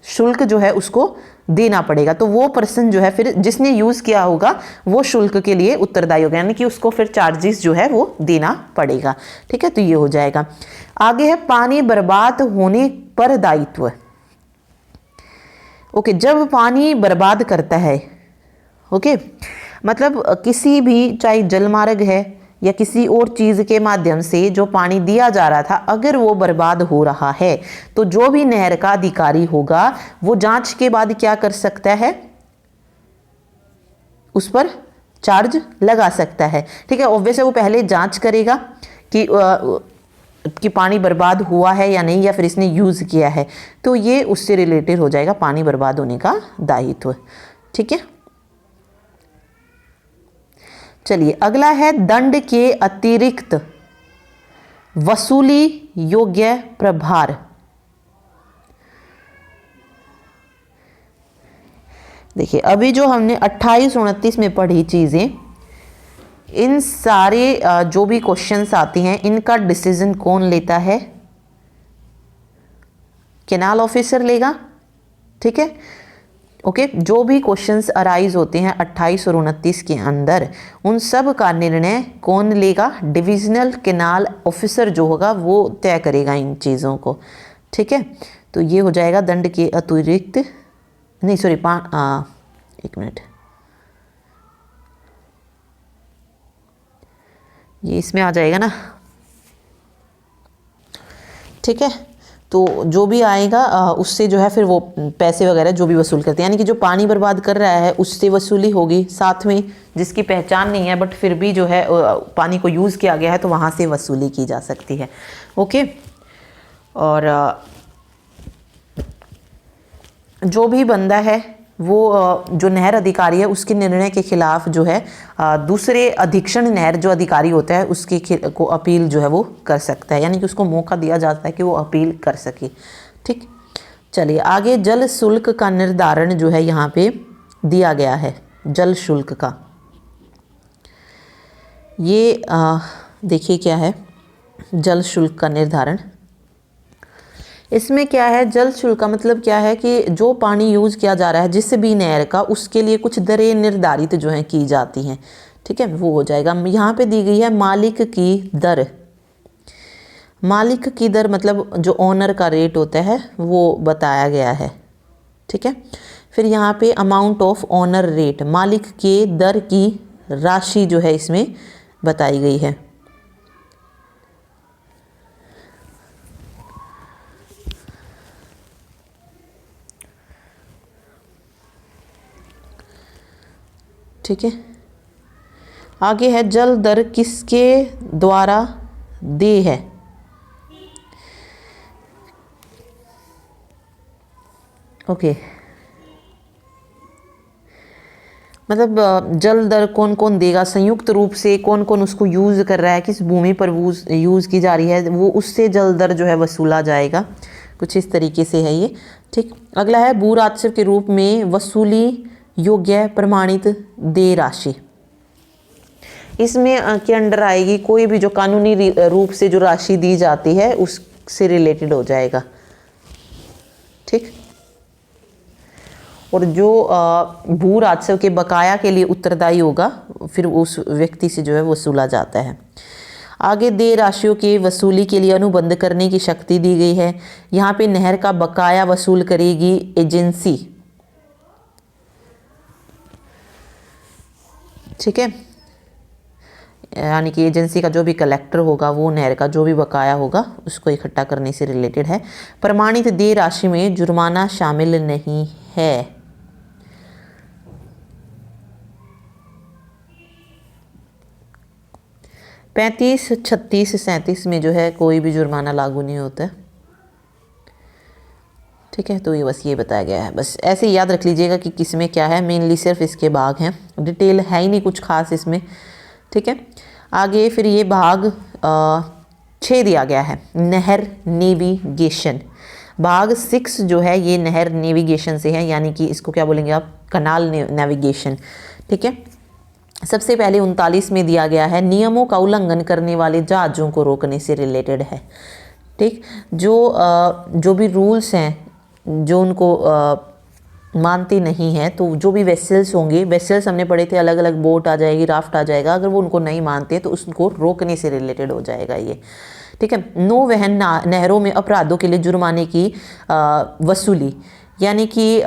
शुल्क जो है उसको देना पड़ेगा। तो वो पर्सन जो है फिर जिसने यूज किया होगा वो शुल्क के लिए उत्तरदायी होगा, यानी कि उसको फिर चार्जेस जो है वो देना पड़ेगा। ठीक है, तो ये हो जाएगा। आगे है पानी बर्बाद होने पर दायित्व। ओके, जब पानी बर्बाद करता है, ओके, मतलब किसी भी चाहे जलमार्ग है या किसी और चीज के माध्यम से जो पानी दिया जा रहा था, अगर वो बर्बाद हो रहा है तो जो भी नहर का अधिकारी होगा वो जांच के बाद क्या कर सकता है, उस पर चार्ज लगा सकता है। ठीक है, ऑब्वियसली वो पहले जांच करेगा कि पानी बर्बाद हुआ है या नहीं, या फिर इसने यूज किया है, तो ये उससे रिलेटेड हो जाएगा पानी बर्बाद होने का दायित्व। ठीक है, चलिए अगला है दंड के अतिरिक्त वसूली योग्य प्रभार। देखिए अभी जो हमने 28-29 में पढ़ी चीजें, इन सारे जो भी क्वेश्चंस आते हैं इनका डिसीजन कौन लेता है, केनाल ऑफिसर लेगा। ठीक है, ओके, जो भी क्वेश्चंस अराइज होते हैं 28 और 29 के अंदर, उन सब का निर्णय कौन लेगा, डिविजनल केनाल ऑफिसर जो होगा वो तय करेगा इन चीज़ों को। ठीक है, तो ये हो जाएगा दंड के अतिरिक्त, नहीं सॉरी, एक मिनट, ये इसमें आ जाएगा ना। ठीक है, तो जो भी आएगा उससे जो है फिर वो पैसे वगैरह जो भी वसूल करते हैं, यानी कि जो पानी बर्बाद कर रहा है उससे वसूली होगी, साथ में जिसकी पहचान नहीं है बट फिर भी जो है पानी को यूज़ किया गया है तो वहाँ से वसूली की जा सकती है। ओके, और जो भी बंदा है वो जो नहर अधिकारी है उसके निर्णय के खिलाफ जो है दूसरे अधीक्षण नहर जो अधिकारी होता है उसके को अपील जो है वो कर सकता है, यानी कि उसको मौका दिया जाता है कि वो अपील कर सके। ठीक, चलिए आगे जल शुल्क का निर्धारण जो है यहाँ पे दिया गया है। जल शुल्क का ये देखिए क्या है जल शुल्क का निर्धारण। इसमें क्या है, जल शुल्क का मतलब क्या है कि जो पानी यूज़ किया जा रहा है जिस भी नहर का, उसके लिए कुछ दरें निर्धारित जो हैं की जाती हैं। ठीक है, वो हो जाएगा। यहाँ पे दी गई है मालिक की दर। मालिक की दर मतलब जो ओनर का रेट होता है वो बताया गया है। ठीक है, फिर यहाँ पे अमाउंट ऑफ ओनर रेट, मालिक के दर की राशि जो है इसमें बताई गई है। ठीक है, आगे है जल दर किसके द्वारा देय है। ओके, मतलब जल दर कौन कौन देगा, संयुक्त रूप से कौन कौन उसको यूज़ कर रहा है, किस भूमि पर यूज़ की जा रही है, वो उससे जल दर जो है वसूला जाएगा। कुछ इस तरीके से है ये। ठीक, अगला है भू राजस्व के रूप में वसूली योग्य प्रमाणित देय राशि। इसमें के अंडर आएगी कोई भी जो कानूनी रूप से जो राशि दी जाती है उससे रिलेटेड हो जाएगा। ठीक, और जो भू राजस्व के बकाया के लिए उत्तरदायी होगा फिर उस व्यक्ति से जो है वसूला जाता है। आगे देय राशियों की वसूली के लिए अनुबंध करने की शक्ति दी गई है। यहाँ पे नहर का बकाया वसूल करेगी एजेंसी। ठीक है, यानी कि एजेंसी का जो भी कलेक्टर होगा वो नहर का जो भी बकाया होगा उसको इकट्ठा करने से रिलेटेड है। प्रमाणित देय राशि में जुर्माना शामिल नहीं है। 35, 36, 37 में जो है कोई भी जुर्माना लागू नहीं होता। ठीक है, तो ये बस ये बताया गया है। बस ऐसे याद रख लीजिएगा कि किस में क्या है, मेनली सिर्फ इसके भाग हैं, डिटेल है ही नहीं कुछ खास इसमें। ठीक है, आगे फिर ये भाग 6 दिया गया है, नहर नेविगेशन। भाग 6 जो है ये नहर नेविगेशन से है, यानी कि इसको क्या बोलेंगे आप, कनाल नेविगेशन। ठीक है, सबसे पहले 39 में दिया गया है नियमों का उल्लंघन करने वाले जहाज़ों को रोकने से रिलेटेड है। ठीक, जो भी रूल्स हैं जो उनको मानते नहीं हैं, तो जो भी वेसल्स होंगे, वेसल्स हमने पढ़े थे, अलग अलग बोट आ जाएगी, राफ्ट आ जाएगा, अगर वो उनको नहीं मानते तो उसको रोकने से रिलेटेड हो जाएगा ये। ठीक है, नौ वहन नहरों में अपराधों के लिए जुर्माने की वसूली, यानी कि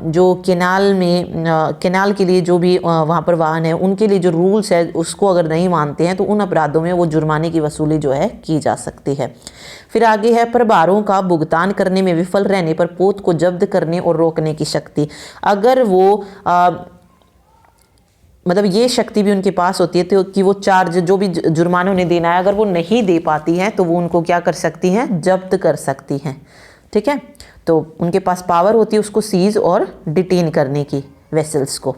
जो केनाल के लिए जो भी वहाँ पर वाहन है उनके लिए जो रूल्स है उसको अगर नहीं मानते हैं तो उन अपराधों में वो जुर्माने की वसूली जो है की जा सकती है। फिर आगे है प्रभारों का भुगतान करने में विफल रहने पर पोत को जब्त करने और रोकने की शक्ति। अगर वो मतलब ये शक्ति भी उनके पास होती है तो कि वो चार्ज जो भी जुर्माना उन्हें देना है अगर वो नहीं दे पाती हैं तो वो उनको क्या कर सकती हैं, जब्त कर सकती हैं। ठीक है, तो उनके पास पावर होती है उसको सीज और डिटेन करने की वेसल्स को।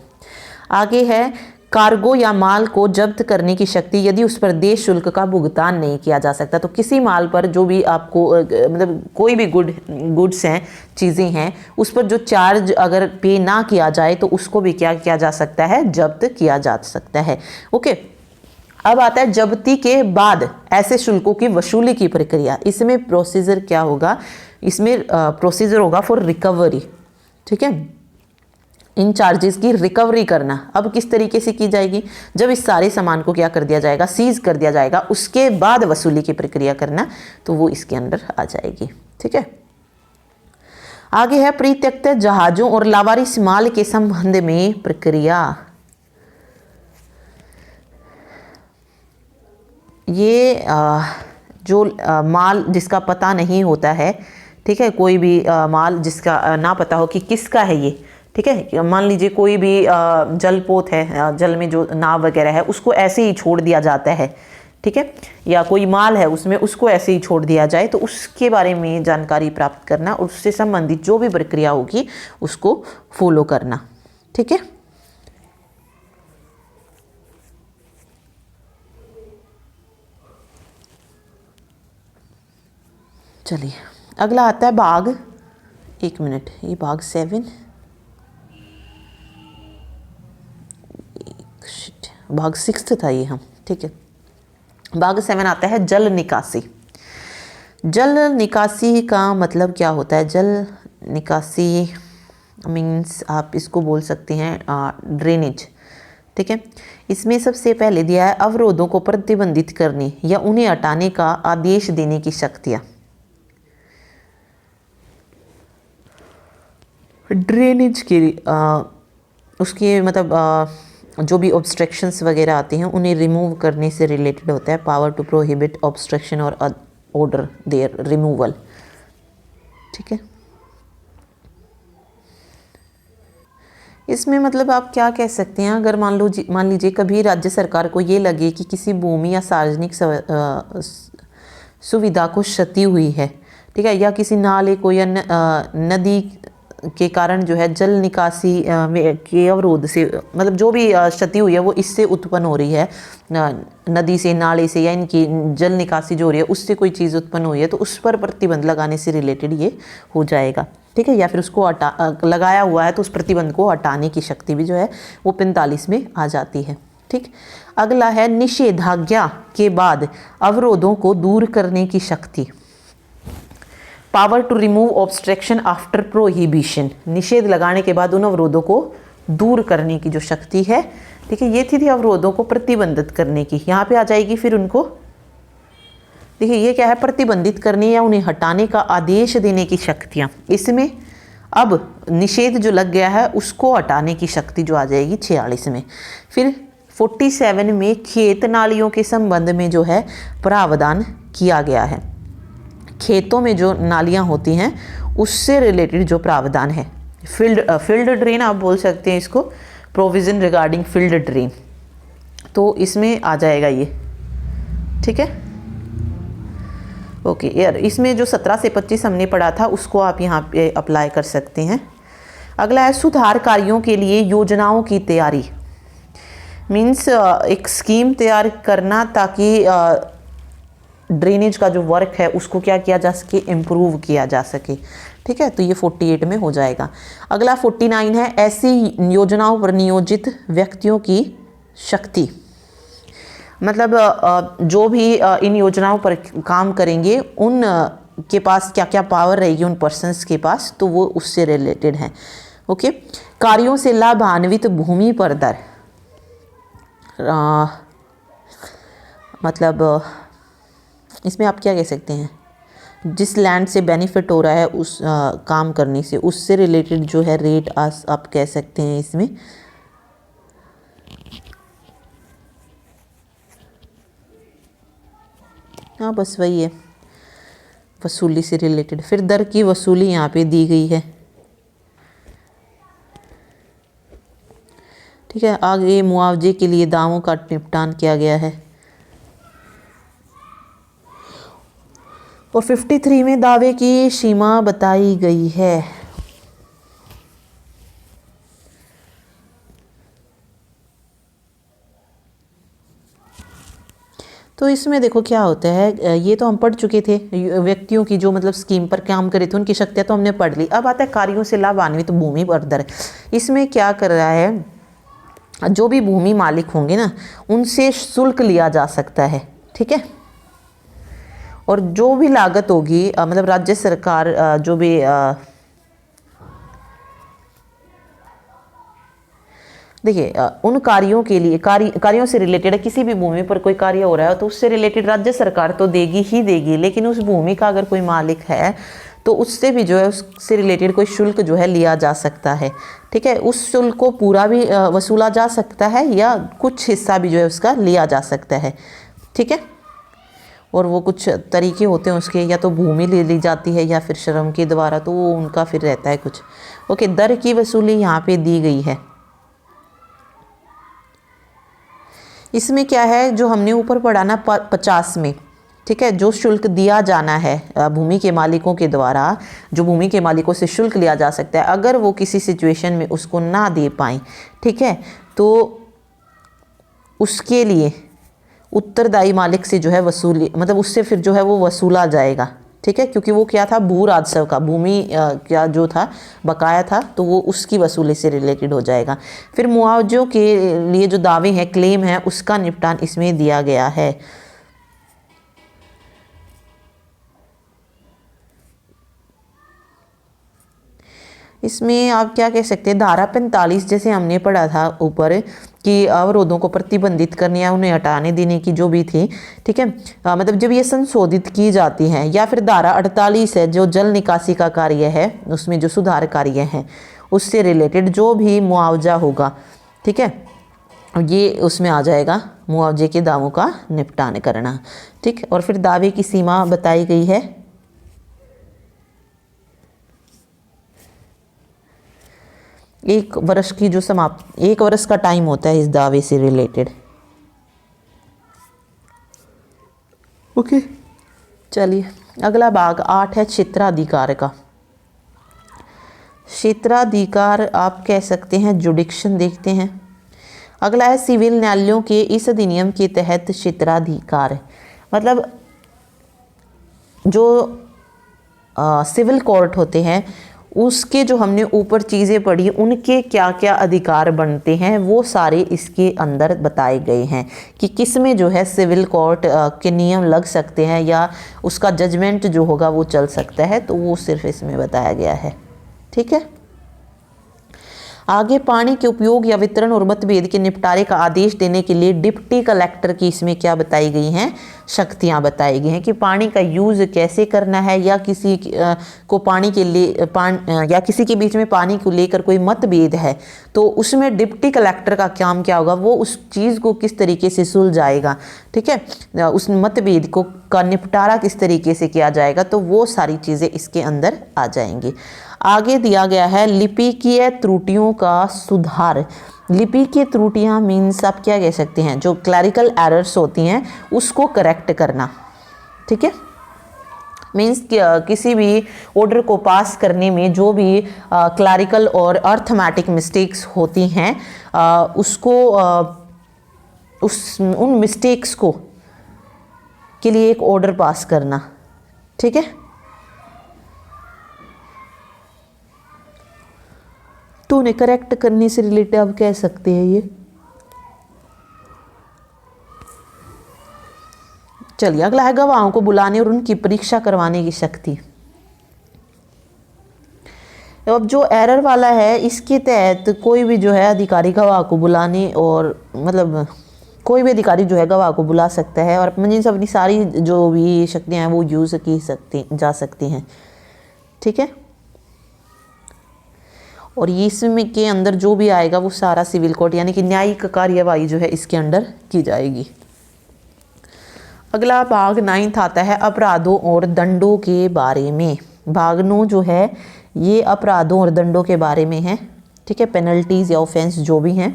आगे है कार्गो या माल को जब्त करने की शक्ति यदि उस पर देय शुल्क का भुगतान नहीं किया जा सकता। तो किसी माल पर जो भी आपको मतलब कोई भी गुड्स हैं, चीज़ें हैं, उस पर जो चार्ज अगर पे ना किया जाए तो उसको भी क्या किया जा सकता है, जब्त किया जा सकता है। ओके, अब आता है जब्ती के बाद ऐसे शुल्कों की वसूली की प्रक्रिया। इसमें प्रोसीजर क्या होगा, इसमें प्रोसीजर होगा फॉर रिकवरी। ठीक है, इन चार्जेस की रिकवरी करना। अब किस तरीके से की जाएगी, जब इस सारे सामान को क्या कर दिया जाएगा, सीज कर दिया जाएगा, उसके बाद वसूली की प्रक्रिया करना, तो वो इसके अंदर आ जाएगी। ठीक है, आगे है परित्यक्त जहाजों और लावारिस माल के संबंध में प्रक्रिया। ये जो माल जिसका पता नहीं होता है, ठीक है, कोई भी माल जिसका ना पता हो कि किसका है ये, ठीक है, मान लीजिए कोई भी जलपोत है, जल में जो नाव वगैरह है उसको ऐसे ही छोड़ दिया जाता है, ठीक है, या कोई माल है उसमें उसको ऐसे ही छोड़ दिया जाए, तो उसके बारे में जानकारी प्राप्त करना, उससे संबंधित जो भी प्रक्रिया होगी उसको फॉलो करना, ठीक है। चलिए अगला आता है भाग, एक मिनट, ये भाग 7, भाग 6 था ये, हम ठीक है। भाग 7 आता है जल निकासी। जल निकासी का मतलब क्या होता है? जल निकासी मीन्स आप इसको बोल सकते हैं ड्रेनेज, ठीक है। इसमें सबसे पहले दिया है अवरोधों को प्रतिबंधित करने या उन्हें हटाने का आदेश देने की शक्तियाँ। ड्रेनेज के उसके मतलब जो भी ऑब्स्ट्रक्शंस वगैरह आते हैं उन्हें रिमूव करने से रिलेटेड होता है। पावर टू प्रोहिबिट ऑब्स्ट्रक्शन और ऑर्डर देयर रिमूवल, ठीक है। इसमें मतलब आप क्या कह सकते हैं, अगर मान लीजिए कभी राज्य सरकार को ये लगे कि किसी भूमि या सार्वजनिक सुविधा को क्षति हुई है, ठीक है, या किसी नाले को या नदी के कारण जो है जल निकासी के अवरोध से, मतलब जो भी क्षति हुई है वो इससे उत्पन्न हो रही है, नदी से, नाले से, या इनकी जल निकासी जो हो रही है उससे कोई चीज़ उत्पन्न हुई है, तो उस पर प्रतिबंध लगाने से रिलेटेड ये हो जाएगा, ठीक है। या फिर उसको लगाया हुआ है तो उस प्रतिबंध को हटाने की शक्ति भी जो है वो 45 में आ जाती है, ठीक। अगला है निषेधाज्ञा के बाद अवरोधों को दूर करने की शक्ति। Power to remove obstruction after prohibition, निषेध लगाने के बाद उन अवरोधों को दूर करने की जो शक्ति है, ठीक है। ये थी अवरोधों को प्रतिबंधित करने की, यहाँ पे आ जाएगी फिर उनको, देखिए ये क्या है, प्रतिबंधित करने या उन्हें हटाने का आदेश देने की शक्तियाँ। इसमें अब निषेध जो लग गया है उसको हटाने की शक्ति जो आ जाएगी 46 में। फिर 47 में खेत नालियों के संबंध में जो है प्रावधान किया गया है। खेतों में जो नालियाँ होती हैं उससे रिलेटेड जो प्रावधान है, फील्ड ड्रेन आप बोल सकते हैं इसको, प्रोविज़न रिगार्डिंग फील्ड ड्रेन, तो इसमें आ जाएगा ये, ठीक है। ओके यार, इसमें जो 17 से 25 हमने पढ़ा था उसको आप यहाँ पे अप्लाई कर सकते हैं। अगला है सुधार कार्यों के लिए योजनाओं की तैयारी। मीन्स एक स्कीम तैयार करना ताकि ड्रेनेज का जो वर्क है उसको क्या किया जा सके, इम्प्रूव किया जा सके, ठीक है। तो ये 48 में हो जाएगा। अगला 49 है ऐसी योजनाओं पर नियोजित व्यक्तियों की शक्ति। मतलब जो भी इन योजनाओं पर काम करेंगे उन के पास क्या क्या पावर रहेगी, उन पर्सन्स के पास, तो वो उससे रिलेटेड है, ओके। कार्यों से लाभान्वित भूमि पर दर, मतलब इसमें आप क्या कह सकते हैं, जिस लैंड से बेनिफिट हो रहा है उस काम करने से, उससे रिलेटेड जो है रेट आप कह सकते हैं इसमें। हाँ बस वही है, वसूली से रिलेटेड। फिर दर की वसूली यहाँ पे दी गई है, ठीक है। आगे मुआवजे के लिए दावों का निपटान किया गया है। और 53 में दावे की सीमा बताई गई है। तो इसमें देखो क्या होता है, ये तो हम पढ़ चुके थे, व्यक्तियों की जो मतलब स्कीम पर काम करे थे उनकी शक्तियाँ तो हमने पढ़ ली। अब आता है कार्यों से लाभान्वित भूमि पर दर। इसमें क्या कर रहा है, जो भी भूमि मालिक होंगे ना उनसे शुल्क लिया जा सकता है, ठीक है। और जो भी लागत होगी, मतलब राज्य सरकार जो भी देखिए उन कार्यों के लिए कार्यों से रिलेटेड है, किसी भी भूमि पर कोई कार्य हो रहा है तो उससे रिलेटेड राज्य सरकार तो देगी ही देगी, लेकिन उस भूमि का अगर कोई मालिक है तो उससे भी जो है उससे रिलेटेड कोई शुल्क जो है लिया जा सकता है, ठीक है। उस शुल्क को पूरा भी वसूला जा सकता है या कुछ हिस्सा भी जो है उसका लिया जा सकता है, ठीक है। और वो कुछ तरीके होते हैं उसके, या तो भूमि ले ली जाती है या फिर श्रम के द्वारा, तो वो उनका फिर रहता है कुछ। ओके, दर की वसूली यहाँ पे दी गई है। इसमें क्या है, जो हमने ऊपर पढ़ा ना 50 में, ठीक है, जो शुल्क दिया जाना है भूमि के मालिकों के द्वारा, जो भूमि के मालिकों से शुल्क लिया जा सकता है, अगर वो किसी सिचुएशन में उसको ना दे पाएँ, ठीक है, तो उसके लिए उत्तरदायी मालिक से जो है वसूली, मतलब उससे फिर जो है वो वसूला जाएगा, ठीक है, क्योंकि वो क्या था, भू राजस्व का, भूमि क्या जो था बकाया था, तो वो उसकी वसूली से रिलेटेड हो जाएगा। फिर मुआवजों के लिए जो दावे हैं, क्लेम है, उसका निपटान इसमें दिया गया है। इसमें आप क्या कह सकते हैं, धारा 45 जैसे हमने पढ़ा था ऊपर कि अवरोधों को प्रतिबंधित करने या उन्हें हटाने देने की जो भी थी, ठीक है, मतलब जब ये संशोधित की जाती हैं, या फिर धारा 48 है जो जल निकासी का कार्य है, उसमें जो सुधार कार्य है उससे रिलेटेड जो भी मुआवजा होगा, ठीक है, ये उसमें आ जाएगा, मुआवजे के दावों का निपटान करना, ठीक। और फिर दावे की सीमा बताई गई है, 1 वर्ष की जो 1 वर्ष का टाइम होता है इस दावे से रिलेटेड। ओके, चलिए अगला भाग 8 है क्षेत्राधिकार का। क्षेत्राधिकार आप कह सकते हैं जुडिक्शन, देखते हैं। अगला है सिविल न्यायालयों के इस अधिनियम के तहत क्षेत्राधिकार, मतलब जो सिविल कोर्ट होते हैं उसके जो हमने ऊपर चीज़ें पढ़ी, उनके क्या क्या अधिकार बनते हैं वो सारे इसके अंदर बताए गए हैं कि किस में जो है सिविल कोर्ट के नियम लग सकते हैं या उसका जजमेंट जो होगा वो चल सकता है, तो वो सिर्फ इसमें बताया गया है, ठीक है। आगे पानी के उपयोग या वितरण और मतभेद के निपटारे का आदेश देने के लिए डिप्टी कलेक्टर की इसमें क्या बताई गई हैं, शक्तियां बताई गई हैं कि पानी का यूज़ कैसे करना है, या किसी को पानी के लिए या किसी के बीच में पानी को लेकर कोई मतभेद है तो उसमें डिप्टी कलेक्टर का काम क्या होगा, वो उस चीज़ को किस तरीके से सुलझाएगा, ठीक है, उस मतभेद को का निपटारा किस तरीके से किया जाएगा, तो वो सारी चीज़ें इसके अंदर आ जाएंगी। आगे दिया गया है लिपिकीय त्रुटियों का सुधार। लिपिकीय त्रुटियां मीन्स आप क्या कह सकते हैं, जो क्लरिकल एरर्स होती हैं उसको करेक्ट करना, ठीक है, मीन्स किसी भी ऑर्डर को पास करने में जो भी क्लरिकल और अर्थमेटिक मिस्टेक्स होती हैं उसको उन मिस्टेक्स को के लिए एक ऑर्डर पास करना, ठीक है। तो उन्हें करेक्ट करने से रिलेटेड आप कह सकते हैं ये। चलिए अगला है गवाहों को बुलाने और उनकी परीक्षा करवाने की शक्ति। अब जो एरर वाला है इसके तहत कोई भी जो है अधिकारी गवाह को बुलाने और मतलब कोई भी अधिकारी जो है गवाह को बुला सकता है और अपनी सारी जो भी शक्तियाँ हैं वो यूज़ की जा सकती हैं, ठीक है। और इसमें के अंदर जो भी आएगा वो सारा सिविल कोर्ट यानी कि न्यायिक कार्यवाही जो है इसके अंदर की जाएगी। अगला भाग 9 आता है अपराधों और दंडों के बारे में। भाग 9 जो है ये अपराधों और दंडों के बारे में है, ठीक है, पेनल्टीज या ऑफेंस जो भी हैं।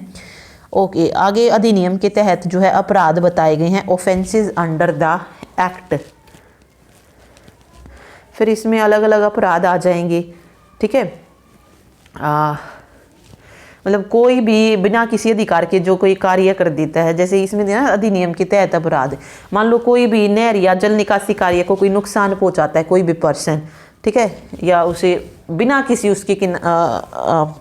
ओके, आगे अधिनियम के तहत जो है अपराध बताए गए हैं, ऑफेंसेस अंडर द एक्ट। फिर इसमें अलग अलग अपराध आ जाएंगे, ठीक है। मतलब कोई भी बिना किसी अधिकार के जो कोई कार्य कर देता है, जैसे इसमें ना अधिनियम के तहत अपराध, मान लो कोई भी नहर या जल निकासी कार्य को कोई नुकसान पहुंचाता है कोई भी पर्सन, ठीक है, या उसे बिना किसी उसकी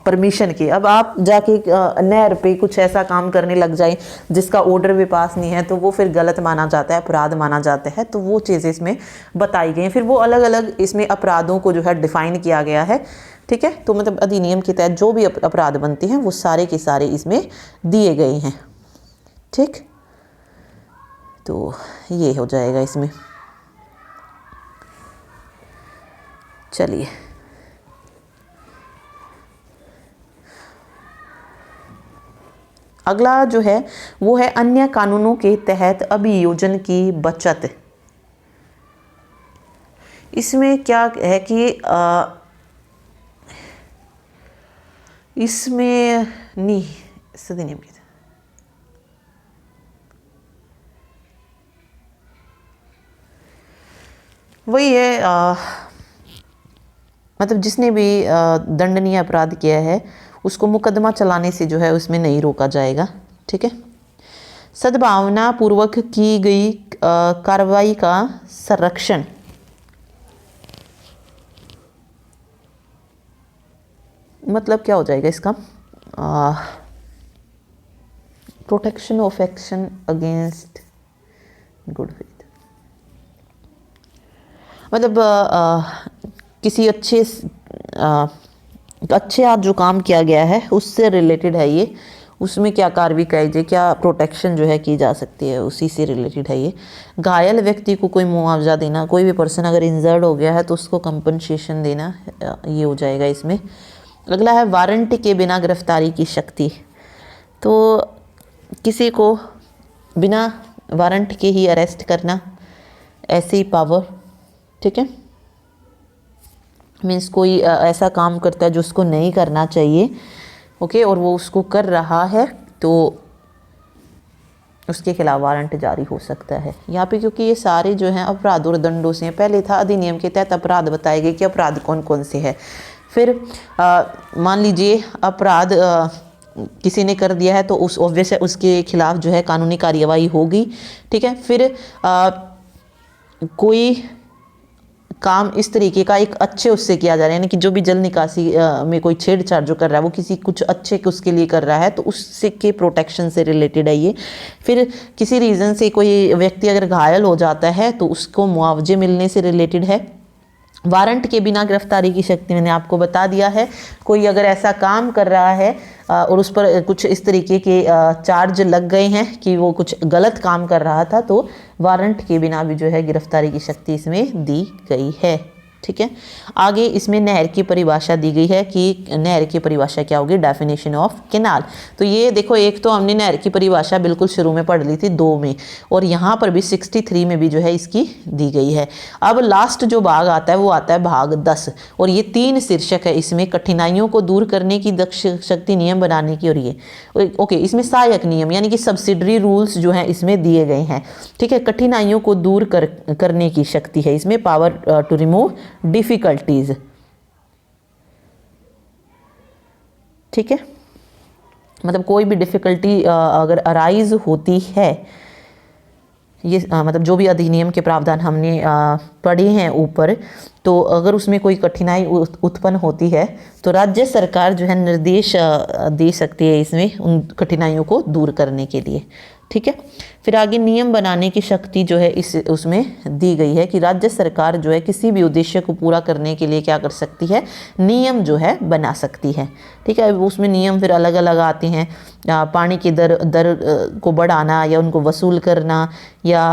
परमिशन के, अब आप जाके नहर पे कुछ ऐसा काम करने लग जाए जिसका ऑर्डर भी पास नहीं है तो वो फिर गलत माना जाता है, अपराध माना जाता है, तो वो चीज़ें इसमें बताई गई हैं। फिर वो अलग अलग इसमें अपराधों को जो है डिफाइन किया गया है, ठीक है। तो मतलब अधिनियम के तहत जो भी अपराध बनते हैं वो सारे के सारे इसमें दिए गए हैं, ठीक। तो ये हो जाएगा इसमें। चलिए अगला जो है वो है अन्य कानूनों के तहत अभियोजन की बचत। इसमें क्या है कि इसमें नहीं सदनियम की वही है, मतलब जिसने भी दंडनीय अपराध किया है उसको मुकदमा चलाने से जो है उसमें नहीं रोका जाएगा। ठीक है। सद्भावना पूर्वक की गई कार्रवाई का संरक्षण, मतलब क्या हो जाएगा इसका, protection of action against good faith, मतलब किसी अच्छे आज जो काम किया गया है उससे रिलेटेड है ये, उसमें क्या कार्रवाई की जाए, क्या प्रोटेक्शन जो है की जा सकती है, उसी से रिलेटेड है ये। घायल व्यक्ति को कोई मुआवजा देना, कोई भी पर्सन अगर इंजर्ड हो गया है तो उसको कंपनसेशन देना, ये हो जाएगा इसमें। अगला है वारंट के बिना गिरफ्तारी की शक्ति, तो किसी को बिना वारंट के ही अरेस्ट करना, ऐसी पावर। ठीक है। मीन्स कोई ऐसा काम करता है जो उसको नहीं करना चाहिए, ओके, और वो उसको कर रहा है तो उसके खिलाफ वारंट जारी हो सकता है यहाँ पे, क्योंकि ये सारे जो हैं अपराध और दंडों से हैं। पहले था अधिनियम के तहत अपराध बताए गए कि अपराध कौन कौन से हैं। फिर मान लीजिए अपराध किसी ने कर दिया है तो उस ऑब्वियस है उसके खिलाफ जो है कानूनी कार्यवाही होगी। ठीक है। फिर कोई काम इस तरीके का एक अच्छे उससे किया जा रहा है, यानी कि जो भी जल निकासी में कोई छेड़छाड़ जो कर रहा है वो किसी कुछ अच्छे के उसके लिए कर रहा है, तो उससे के प्रोटेक्शन से रिलेटेड है ये। फिर किसी रीज़न से कोई व्यक्ति अगर घायल हो जाता है तो उसको मुआवजे मिलने से रिलेटेड है। वारंट के बिना गिरफ्तारी की शक्ति मैंने आपको बता दिया है। कोई अगर ऐसा काम कर रहा है और उस पर कुछ इस तरीके के चार्ज लग गए हैं कि वो कुछ गलत काम कर रहा था, तो वारंट के बिना भी जो है गिरफ्तारी की शक्ति इसमें दी गई है। ठीक है। आगे इसमें नहर की परिभाषा दी गई है कि नहर की परिभाषा क्या होगी, डेफिनेशन ऑफ कैनाल। तो ये देखो, एक तो हमने नहर की परिभाषा बिल्कुल शुरू में पढ़ ली थी 2 में, और यहाँ पर भी 63 में भी जो है इसकी दी गई है। अब लास्ट जो भाग आता है वो आता है भाग 10, और ये 3 शीर्षक है इसमें, कठिनाइयों को दूर करने की दक्ष शक्ति नियम बनाने की, और ये ओके इसमें सहायक नियम यानी कि सब्सिडरी रूल्स जो हैं इसमें दिए गए हैं। ठीक है। कठिनाइयों को दूर करने की शक्ति है इसमें, पावर टू रिमूव डिफिकल्टीज। ठीक है। मतलब कोई भी डिफिकल्टी अगर अराइज होती है, ये मतलब जो भी अधिनियम के प्रावधान हमने पढ़े हैं ऊपर, तो अगर उसमें कोई कठिनाई उत्पन्न होती है तो राज्य सरकार जो है निर्देश दे सकती है इसमें उन कठिनाइयों को दूर करने के लिए। ठीक है। फिर आगे नियम बनाने की शक्ति जो है इस उसमें दी गई है कि राज्य सरकार जो है किसी भी उद्देश्य को पूरा करने के लिए क्या कर सकती है, नियम जो है बना सकती है। ठीक है। उसमें नियम फिर अलग अलग आते हैं, पानी की दर को बढ़ाना या उनको वसूल करना, या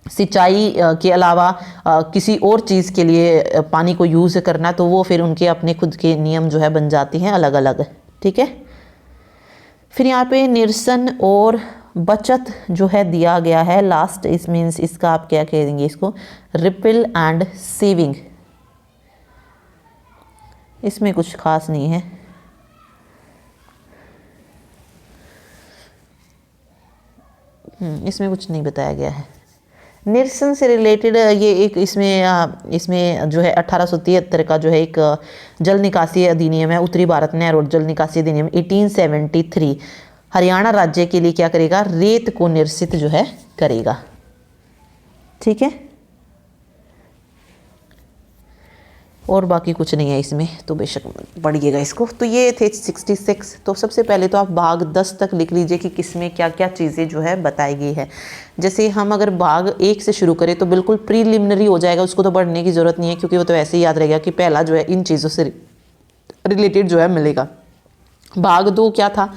सिंचाई के अलावा किसी और चीज़ के लिए पानी को यूज़ करना, तो वो फिर उनके अपने खुद के नियम जो है बन जाते हैं अलग अलग। ठीक है। फिर यहाँ पे निरसन और बचत जो है दिया गया है लास्ट, इस मीन्स इसका आप क्या कह देंगे इसको, रिपिल एंड सेविंग। इसमें कुछ खास नहीं है। इसमें कुछ नहीं बताया गया है। निरसन से रिलेटेड ये एक इसमें जो है 1873 का जो है एक जल निकासी अधिनियम है, उत्तरी भारत नहर और जल निकासी अधिनियम 1873 हरियाणा राज्य के लिए क्या करेगा, रेत को निरसित जो है करेगा। ठीक है। और बाकी कुछ नहीं है इसमें, तो बेशक पढ़िएगा इसको। तो ये थे 66। तो सबसे पहले तो आप भाग 10 तक लिख लीजिए कि किसमें क्या क्या चीज़ें जो है बताई गई है। जैसे हम अगर भाग 1 से शुरू करें तो बिल्कुल प्रीलिमिनरी हो जाएगा, उसको तो पढ़ने की ज़रूरत नहीं है क्योंकि वो तो ऐसे ही याद रहेगा कि पहला जो है इन चीज़ों से रिलेटेड जो है मिलेगा। भाग 2 क्या था,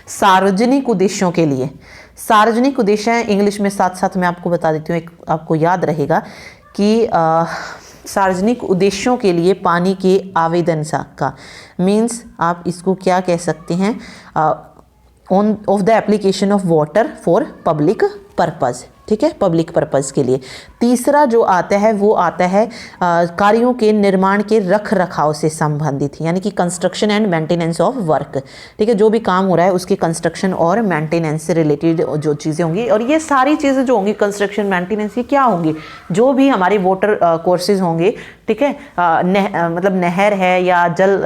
सार्वजनिक उद्देश्यों के लिए। सार्वजनिक उद्देश्य इंग्लिश में साथ साथ मैं आपको बता देती हूँ, एक आपको याद रहेगा कि सार्वजनिक उद्देश्यों के लिए पानी के आवेदन का मीन्स आप इसको क्या कह सकते हैं, on off the application of water for public purpose. ठीक है, पब्लिक पर्पज़ के लिए। तीसरा जो आता है वो आता है कार्यों के निर्माण के रख रखाव से संबंधित, यानी कि construction and maintenance of work. ठीक है, जो भी काम हो रहा है उसके कंस्ट्रक्शन और मेंटेनेंस से रिलेटेड जो चीज़ें होंगी, और ये सारी चीज़ें जो होंगी कंस्ट्रक्शन मेंटेनेंस, ये क्या होंगी, जो भी हमारी वाटर कोर्सेज होंगे, ठीक है, मतलब नहर है या जल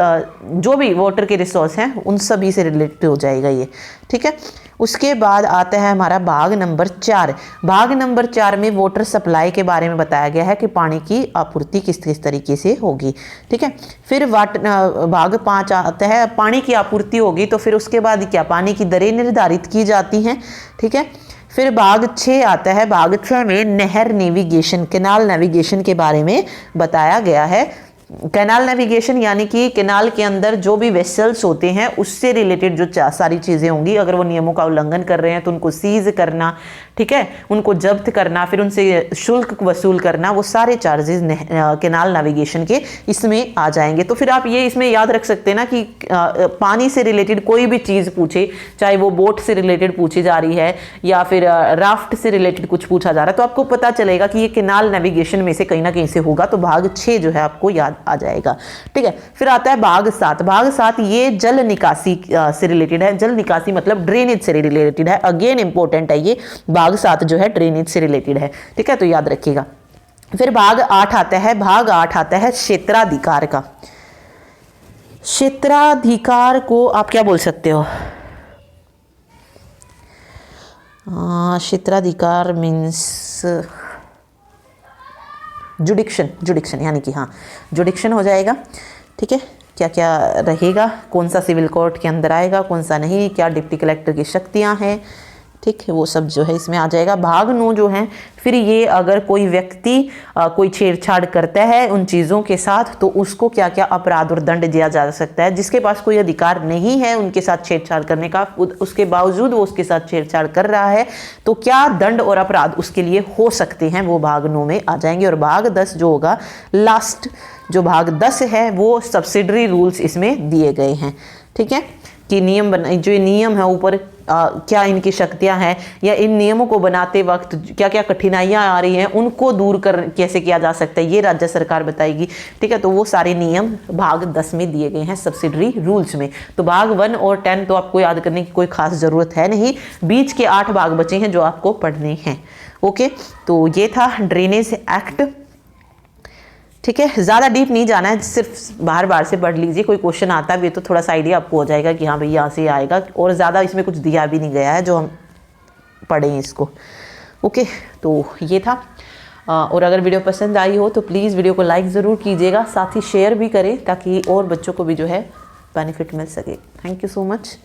जो भी वाटर के रिसोर्स हैं उन सभी से रिलेटेड हो जाएगा ये। ठीक है, उसके बाद आता है हमारा भाग नंबर 4। भाग नंबर 4 में वाटर सप्लाई के बारे में बताया गया है कि पानी की आपूर्ति किस किस तरीके से होगी। ठीक है, फिर भाग 5 आता है, पानी की आपूर्ति होगी तो फिर उसके बाद क्या, पानी की दरें निर्धारित की जाती हैं। ठीक है, फिर भाग 6 आता है, भाग 6 में नहर नेविगेशन, कैनाल नेविगेशन के बारे में बताया गया है। कैनाल नेविगेशन यानी कि कैनाल के अंदर जो भी वेसल्स होते हैं उससे रिलेटेड जो सारी चीज़ें होंगी, अगर वो नियमों का उल्लंघन कर रहे हैं तो उनको सीज करना, ठीक है, उनको जब्त करना, फिर उनसे शुल्क वसूल करना, वो सारे चार्जेस कैनाल नेविगेशन के इसमें आ जाएंगे। तो फिर आप ये इसमें याद रख सकते हैं ना कि पानी से रिलेटेड कोई भी चीज़ पूछे, चाहे वो बोट से रिलेटेड पूछी जा रही है या फिर राफ्ट से रिलेटेड कुछ पूछा जा रहा है, तो आपको पता चलेगा कि ये कैनाल नेविगेशन में से कहीं ना कहीं से होगा। तो भाग 6 जो है आपको याद आ जाएगा। ठीक है, फिर आता है भाग 7। भाग 7 ये जल निकासी से रिलेटेड है। जल निकासी मतलब ड्रेनेज से रिलेटेड है। अगेन इंपॉर्टेंट है ये, भाग 7 जो है ड्रेनेज से रिलेटेड है। ठीक है, तो याद रखिएगा। फिर भाग 8 आता है, भाग 8 आता है क्षेत्राधिकार का। क्षेत्राधिकार को आप क्या बोल सकते हो, क्षेत्राधिकार मीन्स जुडिक्शन यानी कि हाँ, जुडिक्शन हो जाएगा। ठीक है, क्या क्या रहेगा, कौन सा सिविल कोर्ट के अंदर आएगा, कौन सा नहीं, क्या डिप्टी कलेक्टर की शक्तियां हैं, ठीक है, वो सब जो है इसमें आ जाएगा। भाग 9 जो है, फिर ये अगर कोई व्यक्ति कोई छेड़छाड़ करता है उन चीज़ों के साथ तो उसको क्या क्या अपराध और दंड दिया जा सकता है। जिसके पास कोई अधिकार नहीं है उनके साथ छेड़छाड़ करने का, उसके बावजूद वो उसके साथ छेड़छाड़ कर रहा है, तो क्या दंड और अपराध उसके लिए हो सकते हैं, वो भाग 9 में आ जाएंगे। और भाग 10 जो होगा, लास्ट जो भाग 10 है, वो सब्सिडरी रूल्स इसमें दिए गए हैं। ठीक है, कि नियम जो नियम है ऊपर क्या इनकी शक्तियां हैं, या इन नियमों को बनाते वक्त क्या क्या कठिनाइयां आ रही हैं उनको दूर कर कैसे किया जा सकता है, ये राज्य सरकार बताएगी। ठीक है, तो वो सारे नियम भाग 10 में दिए गए हैं सब्सिडरी रूल्स में। तो भाग 1 और 10 तो आपको याद करने की कोई खास ज़रूरत है नहीं, बीच के 8 भाग बचे हैं जो आपको पढ़ने हैं। ओके, तो ये था ड्रेनेज एक्ट। ठीक है, ज़्यादा डीप नहीं जाना है, सिर्फ बाहर बाहर से पढ़ लीजिए। कोई क्वेश्चन आता भी है तो थोड़ा सा आइडिया आपको हो जाएगा कि हाँ भाई यहाँ से आएगा, और ज़्यादा इसमें कुछ दिया भी नहीं गया है जो हम पढ़ें इसको। ओके, तो ये था। और अगर वीडियो पसंद आई हो तो प्लीज़ वीडियो को लाइक ज़रूर कीजिएगा, साथ ही शेयर भी करें ताकि और बच्चों को भी जो है बेनिफिट मिल सके। Thank you so much.